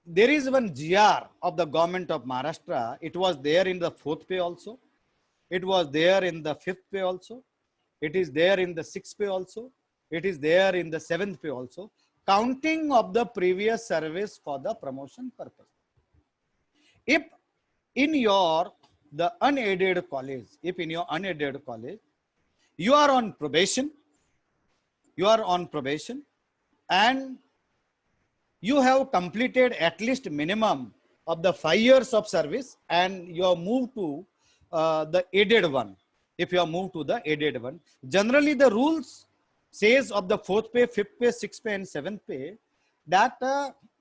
there is one GR of the government of Maharashtra. It was there in the 4th pay also. It was there in the 5th pay also. It is there in the 6th pay also. It is there in the 7th pay also. Counting of the previous service for the promotion purpose. if in your the unaided college, if in your unaided college, you are on probation, and you have completed at least minimum of the 5 years of service, and you have moved to the aided one. If you have moved to the aided one, generally the rules says of the 4th pay, 5th pay, 6th pay and 7th pay that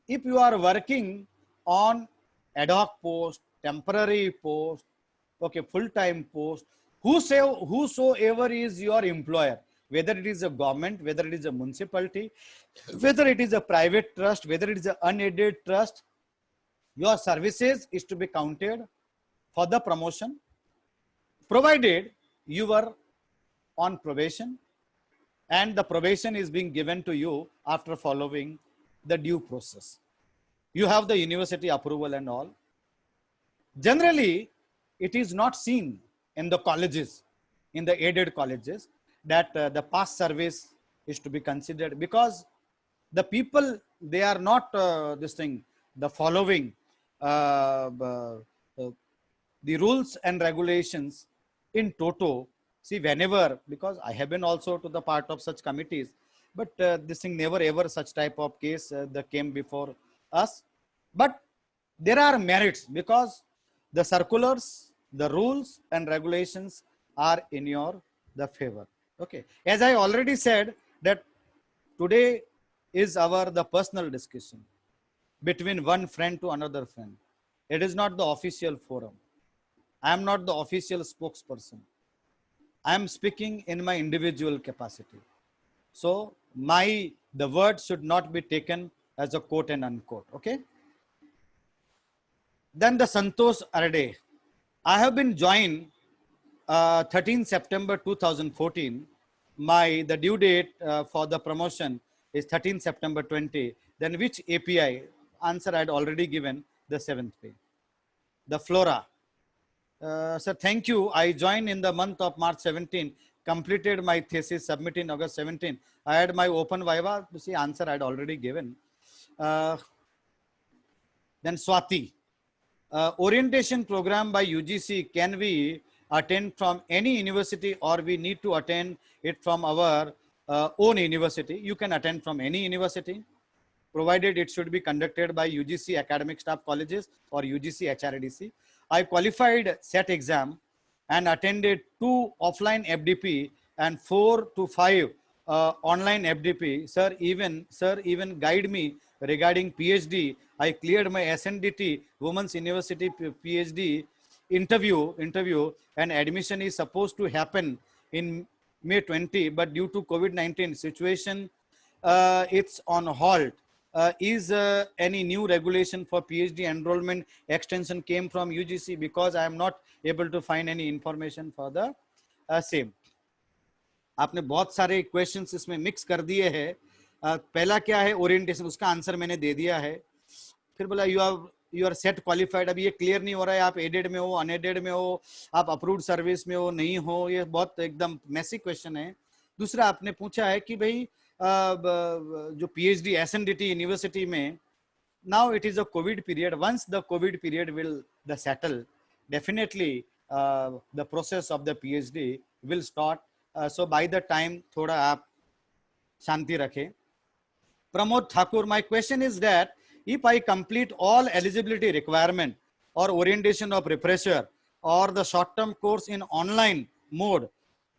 if you are working on ad hoc post, temporary post, okay, full-time post, whosoever is your employer, whether it is a government, whether it is a municipality, whether it is a private trust, whether it is an unaided trust, your services is to be counted for the promotion, provided you were on probation and the probation is being given to you after following the due process. You have the university approval and all. Generally, it is not seen in the colleges, in the aided colleges, that the past service is to be considered, because the people, they are not the following the rules and regulations in toto. See, whenever, because I have been also to the part of such committees, but this thing never ever such type of case that came before us. But there are merits, because the circulars, the rules and regulations are in your the favor. Okay, as I already said that today is our the personal discussion between one friend to another friend. It is not the official forum. I am not the official spokesperson. I am speaking in my individual capacity. So the word should not be taken as a quote and unquote. Okay. Then the Santosh Arde. I have been joined 13 September 2014. The due date for the promotion is 13 September 20. Then which API? Answer I had already given, the 7th pay. The Flora. Sir, thank you. I joined in the month of March 17, completed my thesis, submitted in August 17. I had my open viva. You see, answer I had already given. Then Swati. Orientation program by UGC, can we attend from any university, or we need to attend it from our own university? You can attend from any university, provided it should be conducted by UGC academic staff colleges or UGC HRDC. I qualified SET exam and attended 2 offline FDP and 4 to 5 online FDP. Sir, even guide me regarding PhD. I cleared my SNDT, Women's University PhD interview, and admission is supposed to happen in May 20, but due to COVID-19 situation, it's on halt. Is any new regulation for PhD enrollment extension came from UGC? Because I am not able to find any information for the same. आपने बहुत सारे questions इसमें mix कर दिए हैं. पहला क्या है, ओरिएंटेशन, उसका आंसर मैंने दे दिया है. फिर बोला यू आर सेट क्वालिफाइड. अभी ये क्लियर नहीं हो रहा है आप एडेड में हो, अनएडेड में हो, आप अप्रूव्ड सर्विस में हो, नहीं हो. ये बहुत एकदम मैसी क्वेश्चन है. दूसरा आपने पूछा है कि भाई जो PhD SNDT यूनिवर्सिटी में, now it is a COVID period. Once the COVID period will settle, definitely the process of the PhD will start. So by the time थोड़ा आप शांति रखें. Pramod Thakur, my question is that if I complete all eligibility requirement or orientation of refresher or the short-term course in online mode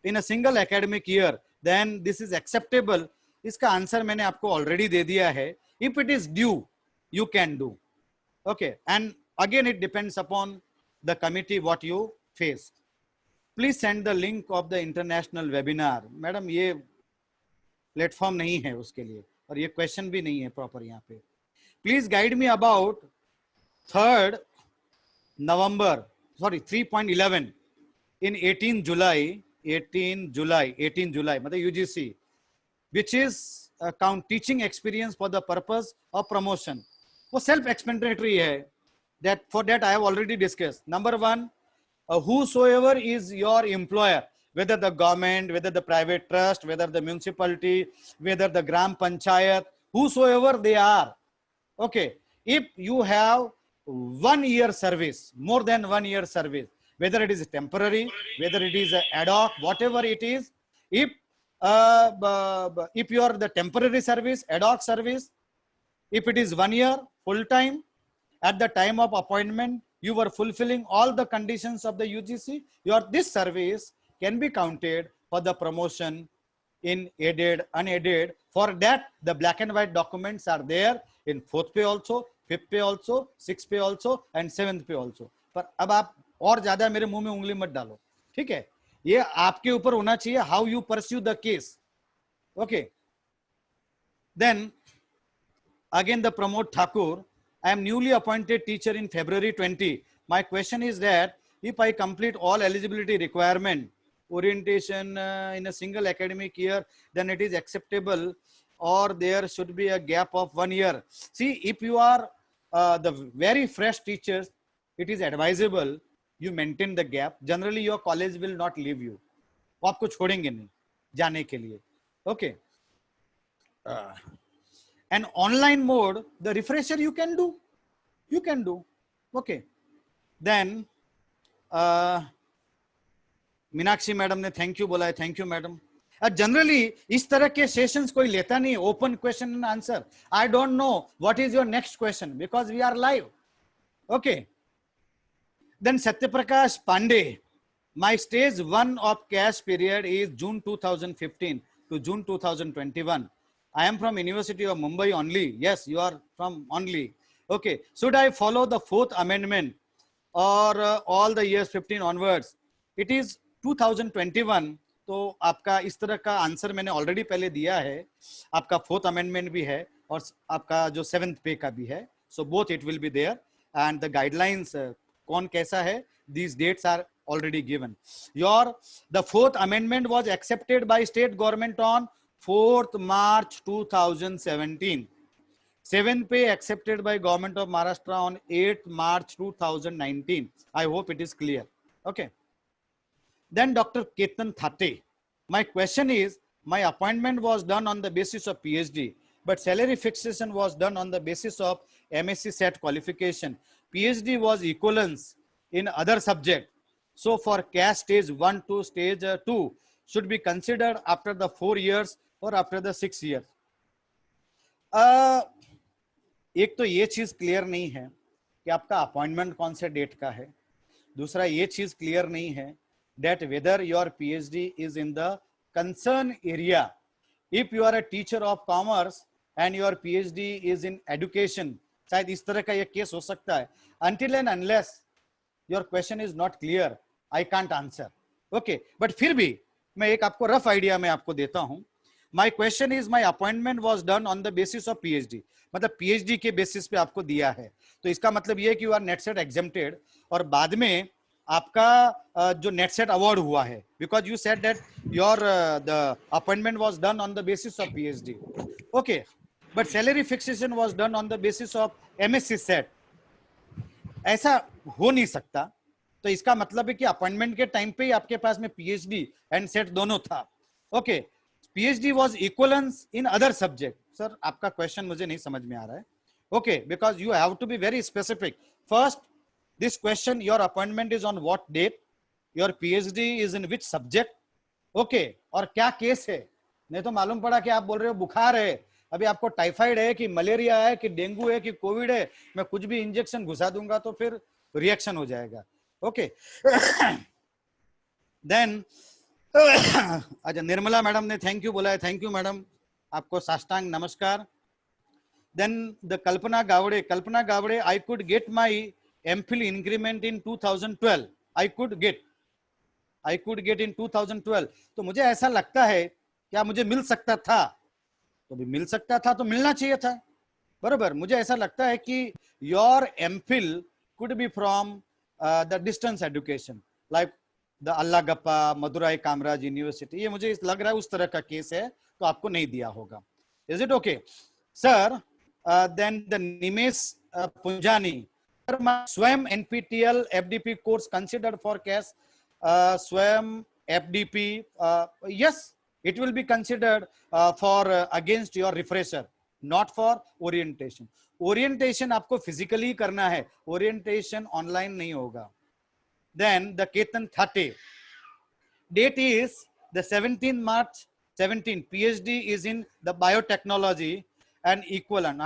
in a single academic year, then this is acceptable. इसका answer मैंने आपको already दे दिया है. If it is due, you can do. Okay, and again it depends upon the committee what you face. Please send the link of the international webinar. Madam ये platform नहीं है उसके लिए, और ये क्वेश्चन भी नहीं है प्रॉपर यहाँ पे. Please guide me about 3rd November, sorry 3.11 in 18 July मतलब UGC, which is count teaching experience for the purpose of promotion. वो self explanatory है. That for that I have already discussed. Number 1, whosoever is your employer, whether the government, whether the private trust, whether the municipality, whether the gram panchayat, whosoever they are. Okay, if you have 1 year service, more than 1 year service, whether it is temporary, whether it is ad hoc, whatever it is, if you are the temporary service, ad hoc service, if it is 1 year full time, at the time of appointment, you were fulfilling all the conditions of the UGC, this service can be counted for the promotion in aided, unaided. For that, the black and white documents are there in 4th pay also, 5th pay also, 6th pay also, and 7th pay also. पर अब आप और ज्यादा मेरे मुंह में उंगली मत डालो, ठीक है? ये आपके ऊपर होना चाहिए, how you pursue the case. Okay. Then again the Pramod Thakur, I am newly appointed teacher in February 20. My question is that if I complete all eligibility requirement, orientation in a single academic year, then it is acceptable, or there should be a gap of 1 year. See, if you are the very fresh teachers, it is advisable you maintain the gap. Generally, your college will not leave you. वो आपको छोड़ेंगे नहीं जाने के लिए. Okay. And online mode, the refresher you can do. Okay. Then Meenakshi madam ने thank you बोला है, थैंक यू मैडम. जनरली इस तरह के सेशंस कोई लेता नहीं, open question and answer. I don't know what is your next question because we are live. Okay. Then Satyaprakash Pandey, my stage 1 of cash period is June 2015 to June 2021. I am from University of Mumbai only. Yes, you are from only. Okay. Should I follow the 4th amendment or all the years 15 onwards? It is 2021. तो आपका इस तरह का answer मैंने already पहले दिया है. आपका 4th amendment भी है और आपका जो 7th पे का भी है. So both it will be there, and the guidelines कौन कैसा है, these dates are already given. The 4th amendment was accepted by state government on 4th March 2017. 7th pay accepted by government of Maharashtra on 8th March 2019. I hope it is clear. Okay. Then Dr. Ketan Thate. My question is, my appointment was done on the basis of PhD, but salary fixation was done on the basis of MSc set qualification. PhD was equivalence in other subject. So for cash stage 1 to stage 2 should be considered after the 4 years or after the 6 years. एक तो ये चीज clear नहीं है कि आपका appointment कौन से डेट का है. दूसरा ये चीज क्लियर नहीं है that whether your PhD is in the concern area. If you are a teacher of commerce and your PhD is in education, शायद इस तरह का ये केस हो सकता है. Until and unless your question is not clear, I can't answer. Okay, but फिर भी मैं एक आपको रफ आइडिया मैं आपको देता हूं. My question is, my appointment was done on the basis of PhD. मतलब PhD के बेसिस पे आपको दिया है. तो इसका मतलब ये है कि you are net set exempted और बाद में आपका जो नेट सेट अवार्ड हुआ है, because you said that your the appointment was done on the basis of PhD. Okay, but salary fixation was done on the basis of MSc set. ऐसा हो नहीं सकता. तो इसका मतलब है कि अपॉइंटमेंट के टाइम पे ही आपके पास में पीएचडी एंड सेट दोनों था. Okay, PhD was equivalence in other subject. Sir आपका क्वेश्चन मुझे नहीं समझ में आ रहा है. Okay, because you have to be very specific. First, this question, your appointment is on what date, your PhD is in which subject. Okay, और क्या केस है. नहीं तो मालूम पड़ा कि आप बोल रहे हो बुखार है, अभी आपको टाइफाइड है कि मलेरिया है कि डेंगू है कि कोविड है, मैं कुछ भी इंजेक्शन घुसा दूंगा तो फिर रिएक्शन हो जाएगा. ओके. देन अच्छा, निर्मला मैडम ने थैंक यू बोला है. थैंक यू मैडम, आपको साष्टांग नमस्कार. Then the Kalpana Gawade, I could get my MPhil increment in 2012. I could get in 2012. तो मुझे ऐसा लगता है क्या मुझे मिल सकता था, तो भी मिल सकता था तो मिलना चाहिए था. बराबर. मुझे ऐसा लगता है कि your MPhil could be from the distance education like the Allagappa, Madurai Kamraj University. ये मुझे लग रहा है उस तरह का केस है, तो आपको नहीं दिया होगा. Is it okay? Sir, then the Nimesh Punjani. Swam NPTEL FDP course considered for cash. Swam FDP, yes, it will be considered for against your refresher. not for orientation. Orientation आपको physically करना है, orientation online नहीं होगा. Then the Ketan Thate, date is the 17th March 17. PhD is in the biotechnology and equivalent.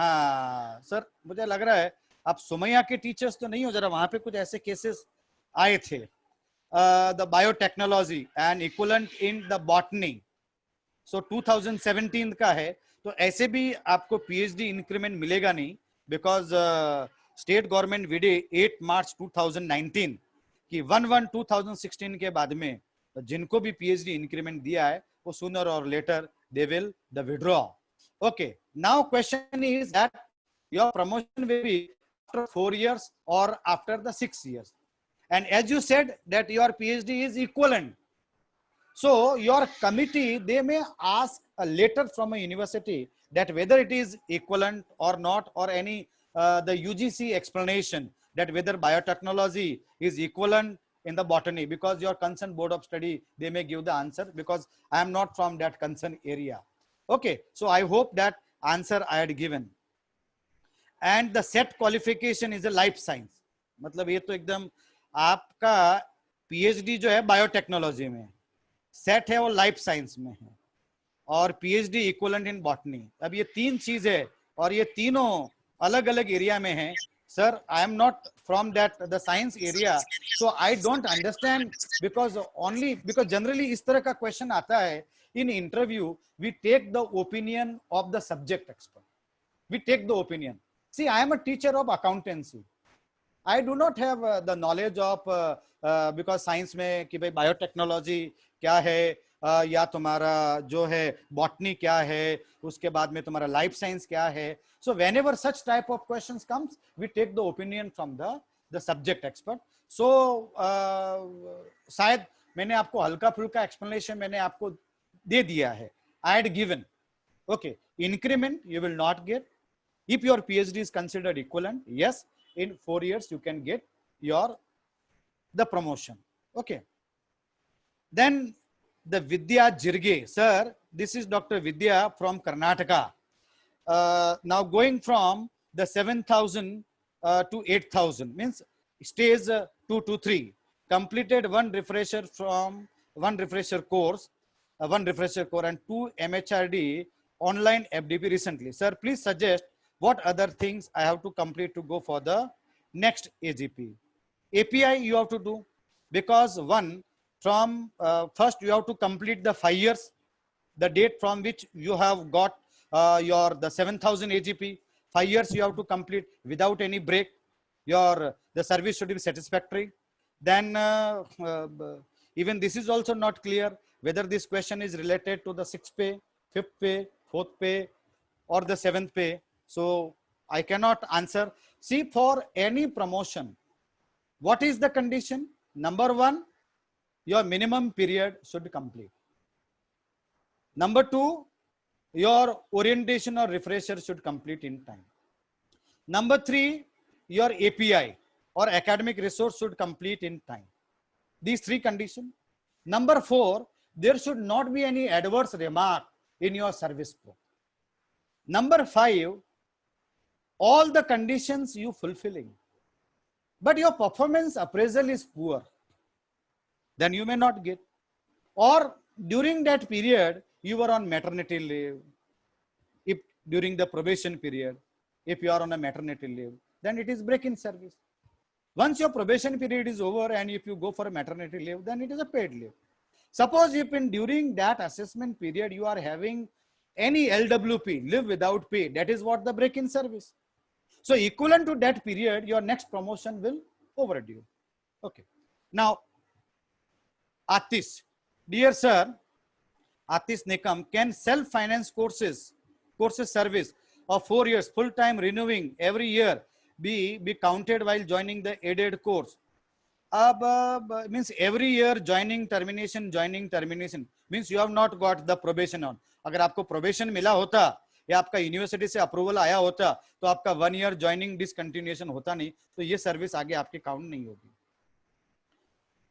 Sir मुझे लग रहा है आप सुमैया के टीचर्स तो नहीं हो, जरा वहां पे कुछ ऐसे केसेस आए थे. The biotechnology and equivalent in the botany. So 2017 का है, तो ऐसे भी आपको PhD इंक्रीमेंट मिलेगा नहीं, बिकॉज स्टेट गवर्नमेंट विडे 8 मार्च 2019 कि 1/1/2016 के बाद में जिनको भी PhD इंक्रीमेंट दिया है वो sooner or later they will the withdraw. Okay, now question is that your promotion will be after 4 years or after the 6 years, and as you said that your PhD is equivalent. So your committee, they may ask a letter from a university that whether it is equivalent or not, or any the UGC explanation that whether biotechnology is equivalent in the botany, because your concerned board of study, they may give the answer, because I am not from that concerned area. Okay, so I hope that answer I had given. And the set qualification is a life science. मतलब ये तो एकदम आपका PhD जो है biotechnology में, set है वो लाइफ साइंस में है, और PhD इक्विवेलेंट इन बॉटनी. अब ये तीन चीज है और ये तीनों अलग अलग एरिया में है. Sir I am not from that the science area, so I don't understand, because generally इस तरह का क्वेश्चन आता है in interview. We take the opinion of the subject expert, we take the opinion. See I am a teacher of accountancy, I do not have the knowledge of because science में कि भाई biotechnology क्या है, या तुम्हारा जो है botany क्या है, उसके बाद में तुम्हारा लाइफ साइंस क्या है. So whenever such type of questions comes, we take the opinion from the subject expert. So शायद मैंने आपको हल्का फुल्का एक्सप्लेनेशन मैंने आपको दे दिया है. I had given. Okay, increment you will not gate. If your PhD is considered equivalent, yes, in 4 years you can get your the promotion. Okay, then the Vidya Jirge, sir, this is Dr. Vidya from Karnataka. Now going from the 7,000 to 8,000 means stage 2 to 3, completed one refresher course and 2 MHRD online FDP recently. Sir, please suggest what other things I have to complete to go for the next AGP. API you have to do, because one from first you have to complete the 5 years, the date from which you have got your the 7,000 AGP. 5 years you have to complete without any break. Your the service should be satisfactory. Then even this is also not clear whether this question is related to the 6th pay, 5th pay, 4th pay, or the 7th pay. So I cannot answer. See, for any promotion, what is the condition? Number one, your minimum period should complete. Number two, your orientation or refresher should complete in time. Number three, your API or academic resource should complete in time. These three conditions. Number four, there should not be any adverse remark in your service pro. Number five, all the conditions you fulfilling, but your performance appraisal is poor, then you may not get. Or during that period, you were on maternity leave. If during the probation period, if you are on a maternity leave, then it is break in service. Once your probation period is over and if you go for a maternity leave, then it is a paid leave. Suppose if during that assessment period, you are having any LWP, leave without pay, that is what the break in service. So equivalent to that period, your next promotion will overdue. Okay. Now, Atish, dear sir, Atish Nikam, can self-finance courses service of 4 years, full-time renewing every year be counted while joining the aided course? Means every year joining termination means you have not got the probation on. अगर आपको probation मिला होता या आपका university से approval आया होता तो आपका 1 year joining discontinuation होता नहीं, तो ये सर्विस आगे आपके काउंट नहीं होगी.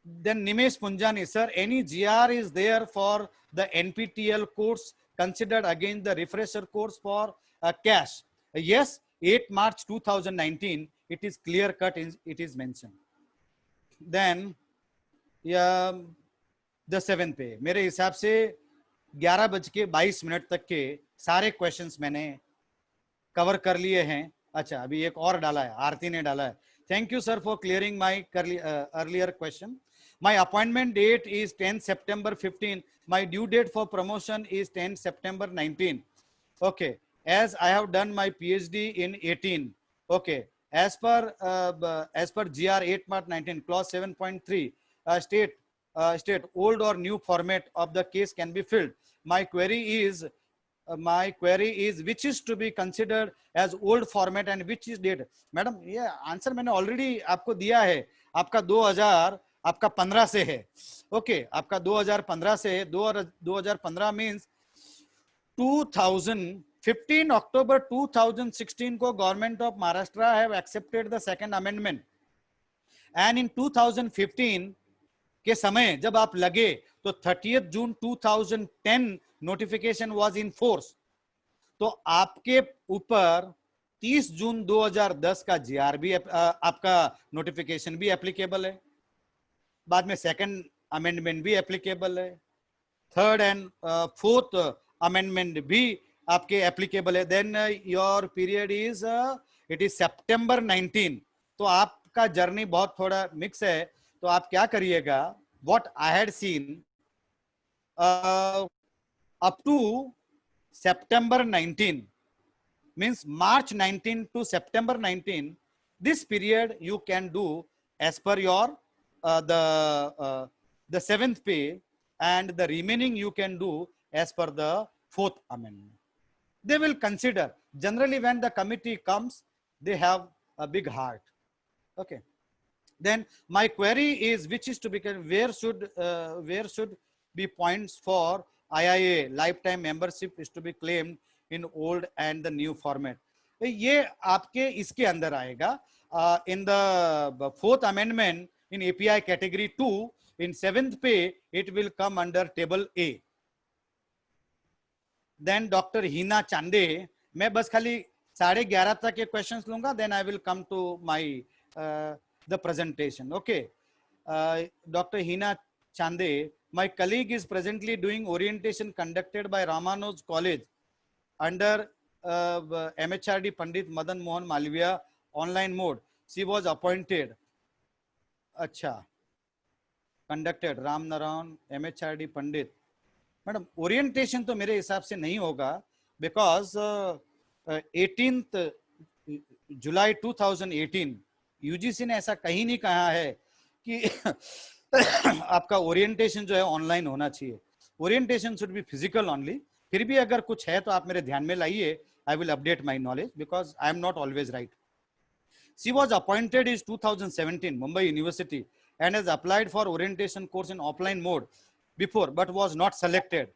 Then Nimesh Punjani, sir, any GR is there for the NPTEL course considered against the refresher course for cash. Yes, 8 March 2019, it is clear cut, it is mentioned. Then yeah, the 7th पे मेरे हिसाब से 11:22 तक के सारे questions मैंने cover कर लिए हैं. अच्छा, अभी एक और डाला है, आरती ने डाला है. Thank you sir for clearing my earlier question. My appointment date is 10 September 15. My due date for promotion is 10 September 19. Okay. As I have done my PhD in 18. Okay. As per GR 8 March 19, clause 7.3, state old or new format of the case can be filled. My query is which is to be considered as old format and which is date. Madam ये answer मैंने already आपको दिया है. आपका 2015 से है. Okay, आपका 2015 से है. 2015 मींस 2015 October 2016 को government of Maharashtra have accepted the second amendment, and in 2015 के समय जब आप लगे तो 30th June 2010 notification was in force. तो आपके ऊपर 30 जून 2010 का जीआर भी आपका नोटिफिकेशन भी एप्लीकेबल है. बाद में सेकंड अमेंडमेंट भी एप्लीकेबल है. थर्ड एंड फोर्थ अमेंडमेंट भी आपके एप्लीकेबल है. Then your period is it is September 19. तो आपका जर्नी बहुत थोड़ा मिक्स है. तो आप क्या करिएगा, what I had seen up to September 19 means March 19 to September 19, this period you can do as per your the 7th pay, and the remaining you can do as per the 4th amendment. They will consider, generally when the committee comes, they have a big heart. Okay. Then my query is which is to be, where should be points for IIA lifetime membership is to be claimed in old and the new format. ये आपके इसके अंदर आएगा. In the 4th amendment in API category 2, in 7th pay it will come under table A. Then Dr. Hina Chande, मैं बस खाली 11:30 तक के questions लूंगा. Then I will come to my the presentation. Okay. Dr. Hina Chande, my colleague is presently doing orientation conducted by Ramanuj College under MHRD Pandit Madan Mohan Malviya online mode. She was appointed. अच्छा, conducted Ram Narayan MHRD Pandit. Madam orientation तो मेरे हिसाब से नहीं होगा, because 18th July 2018 UGC ने ऐसा कहीं नहीं कहा है कि आपका ओरिएंटेशन जो है ऑनलाइन होना चाहिए. Orientation should be physical only. फिर भी अगर कुछ है तो आप मेरे ध्यान में लाइए. I will update my knowledge because I am not always right. She was appointed is 2017 Mumbai university and has applied for orientation course in offline mode before but was not selected.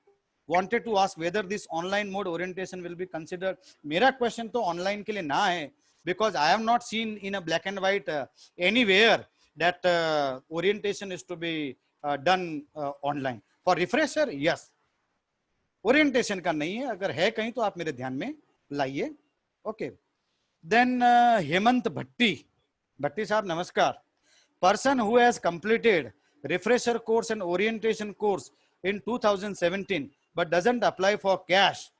Wanted to ask whether this online mode orientation will be considered. मेरा question तो online के लिए ना है, because I have not seen in a black and white anywhere that orientation is to be done online. For refresher, yes. Orientation का नहीं है. अगर है कहीं तो आप मेरे ध्यान में लाइए. Okay. Then हेमंत भट्टी साहब नमस्कार. Person who has completed refresher course and orientation course in 2017 but doesn't apply for cash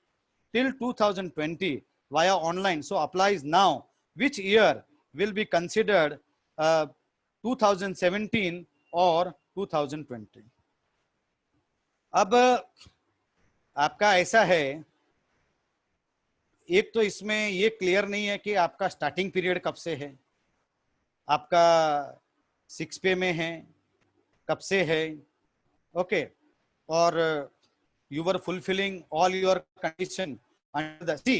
till 2020 via online, so applies now, which year will be considered 2017 or 2020? अब आपका ऐसा है, एक तो इसमें ये क्लियर नहीं है कि आपका स्टार्टिंग पीरियड कब से है, आपका 6 पे में है, कब से है. ओके. और you were fulfilling all your condition under the C.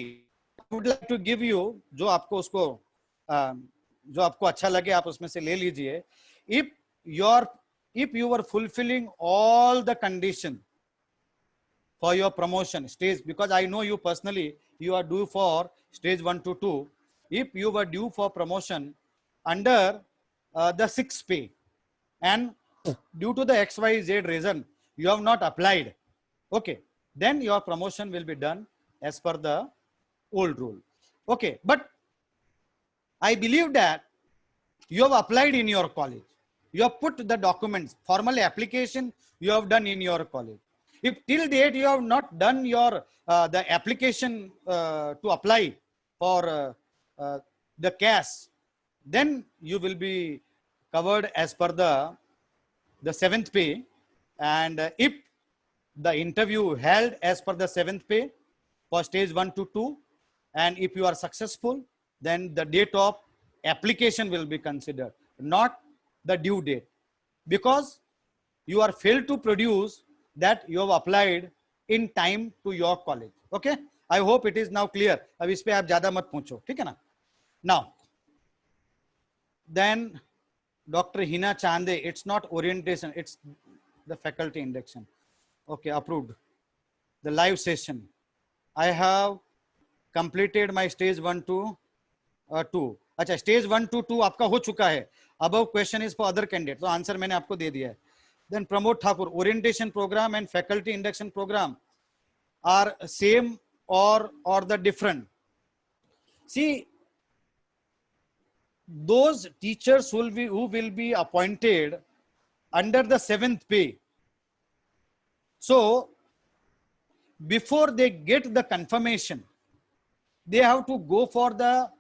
Would like to give you जो आपको उसको जो आपको अच्छा लगे आप उसमें से ले लीजिए. If you were fulfilling all the condition for your promotion stage, because I know you personally, you are due for stage 1 to 2. If you were due for promotion under the 6th pay and due to the XYZ reason you have not applied, okay, then your promotion will be done as per the old rule. Okay, but I believe that you have applied in your college. You have put the documents, formal application you have done in your college. If till date you have not done your the application to apply for the cash, then you will be covered as per the seventh pay. And if the interview held as per the seventh pay for stage 1 to 2, and if you are successful, then the date of application will be considered, not the due date, because you are failed to produce that you have applied in time to your college. Okay, I hope it is now clear. अब इस पे आप ज्यादा मत पूछो, ठीक है ना? Now, then Dr. Hina Chande, it's not orientation, it's the faculty induction. Okay, approved. The live session. I have completed my stage 1 to 2. अच्छा, stage 1 to 2 आपका हो चुका है. Above question is for other candidates. तो answer मैंने आपको दे दिया है. Then Pramod Thakur, orientation program and faculty induction program are same or the different. See, those teachers who will be appointed under the seventh pay. So before they get the confirmation, they have to go for the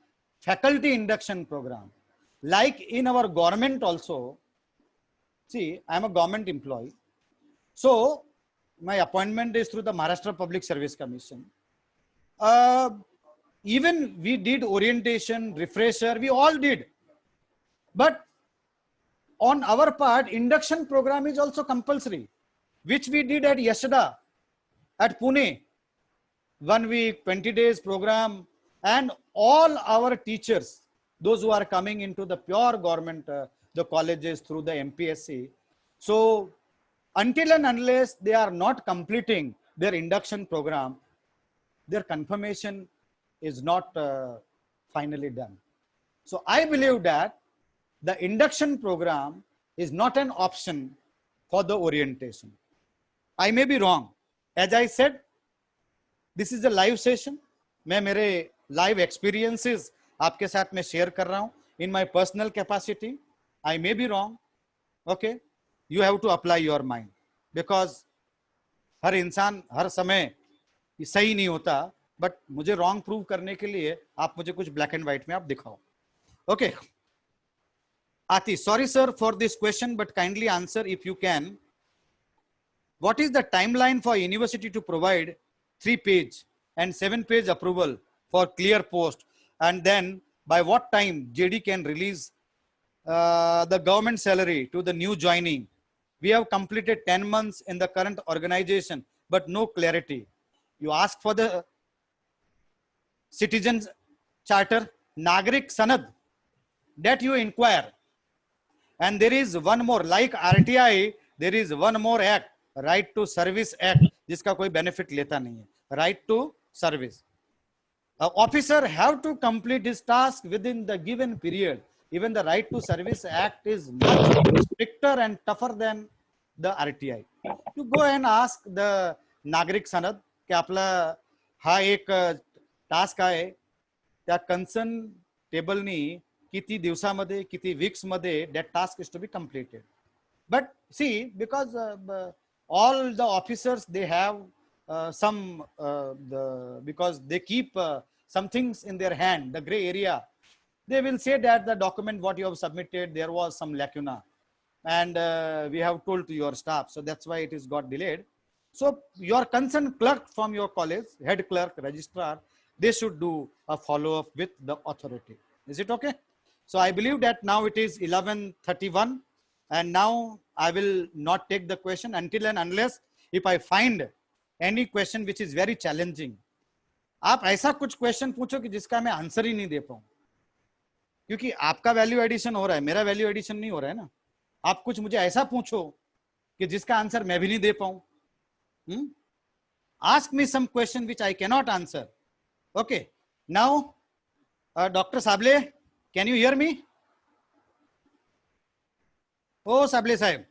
faculty induction program. Like in our government also, see, I am a government employee. So my appointment is through the Maharashtra Public Service Commission. Even we did orientation, refresher, we all did. But on our part, induction program is also compulsory, which we did at Yashoda, at Pune. 1 week, 20 days program, and all our teachers, those who are coming into the pure government, the colleges through the MPSC. So until and unless they are not completing their induction program, their confirmation is not finally done. So I believe that the induction program is not an option for the orientation. I may be wrong. As I said, this is a live session. मैं मेरे live experiences आपके साथ में share कर रहा हूँ in my personal capacity. I may be wrong. Okay, you have to apply your mind, because हर इंसान हर समय सही नहीं होता. बट मुझे रॉन्ग प्रूव करने के लिए आप मुझे कुछ ब्लैक एंड व्हाइट में आप दिखाओ. ओके आती, sorry sir for this question, but kindly answer if you can. What is the timeline for university to provide 3-page and 7-page approval for clear post, and then by what time JD can release the government salary to the new joining? We have completed 10 months in the current organization, but no clarity. You ask for the citizens charter, Nagrik Sanad, that you inquire. And there is one more, like RTI, there is one more act, Right to Service Act, जिसका कोई benefit लेता नहीं है. Right to service. An officer have to complete his task within the given period. Even the Right to Service Act is much stricter and tougher than the RTI. You go and ask the Nagrik Sanad कि आपला हा एक task आहे, त्या concern टेबलनी किती दिवसामध्ये किती weeks मध्ये that task is to be completed. But see, because all the officers, they have because they keep some things in their hand, the gray area, they will say that the document what you have submitted, there was some lacuna, and we have told to your staff, so that's why it is got delayed. So your concerned clerk from your college, head clerk, registrar, they should do a follow-up with the authority. Is it okay? So I believe that now it is 11:31, and now I will not take the question until and unless if I find any question which is very challenging. आप ऐसा कुछ question पूछो कि जिसका मैं answer ही नहीं दे पाऊं, क्योंकि आपका वैल्यू एडिशन हो रहा है, मेरा वैल्यू एडिशन नहीं हो रहा है ना. आप कुछ मुझे ऐसा पूछो कि जिसका आंसर मैं भी नहीं दे पाऊं. Ask me some question which I cannot answer. Okay, now Dr. Sable, can you hear me? Oh, Sable Sahib.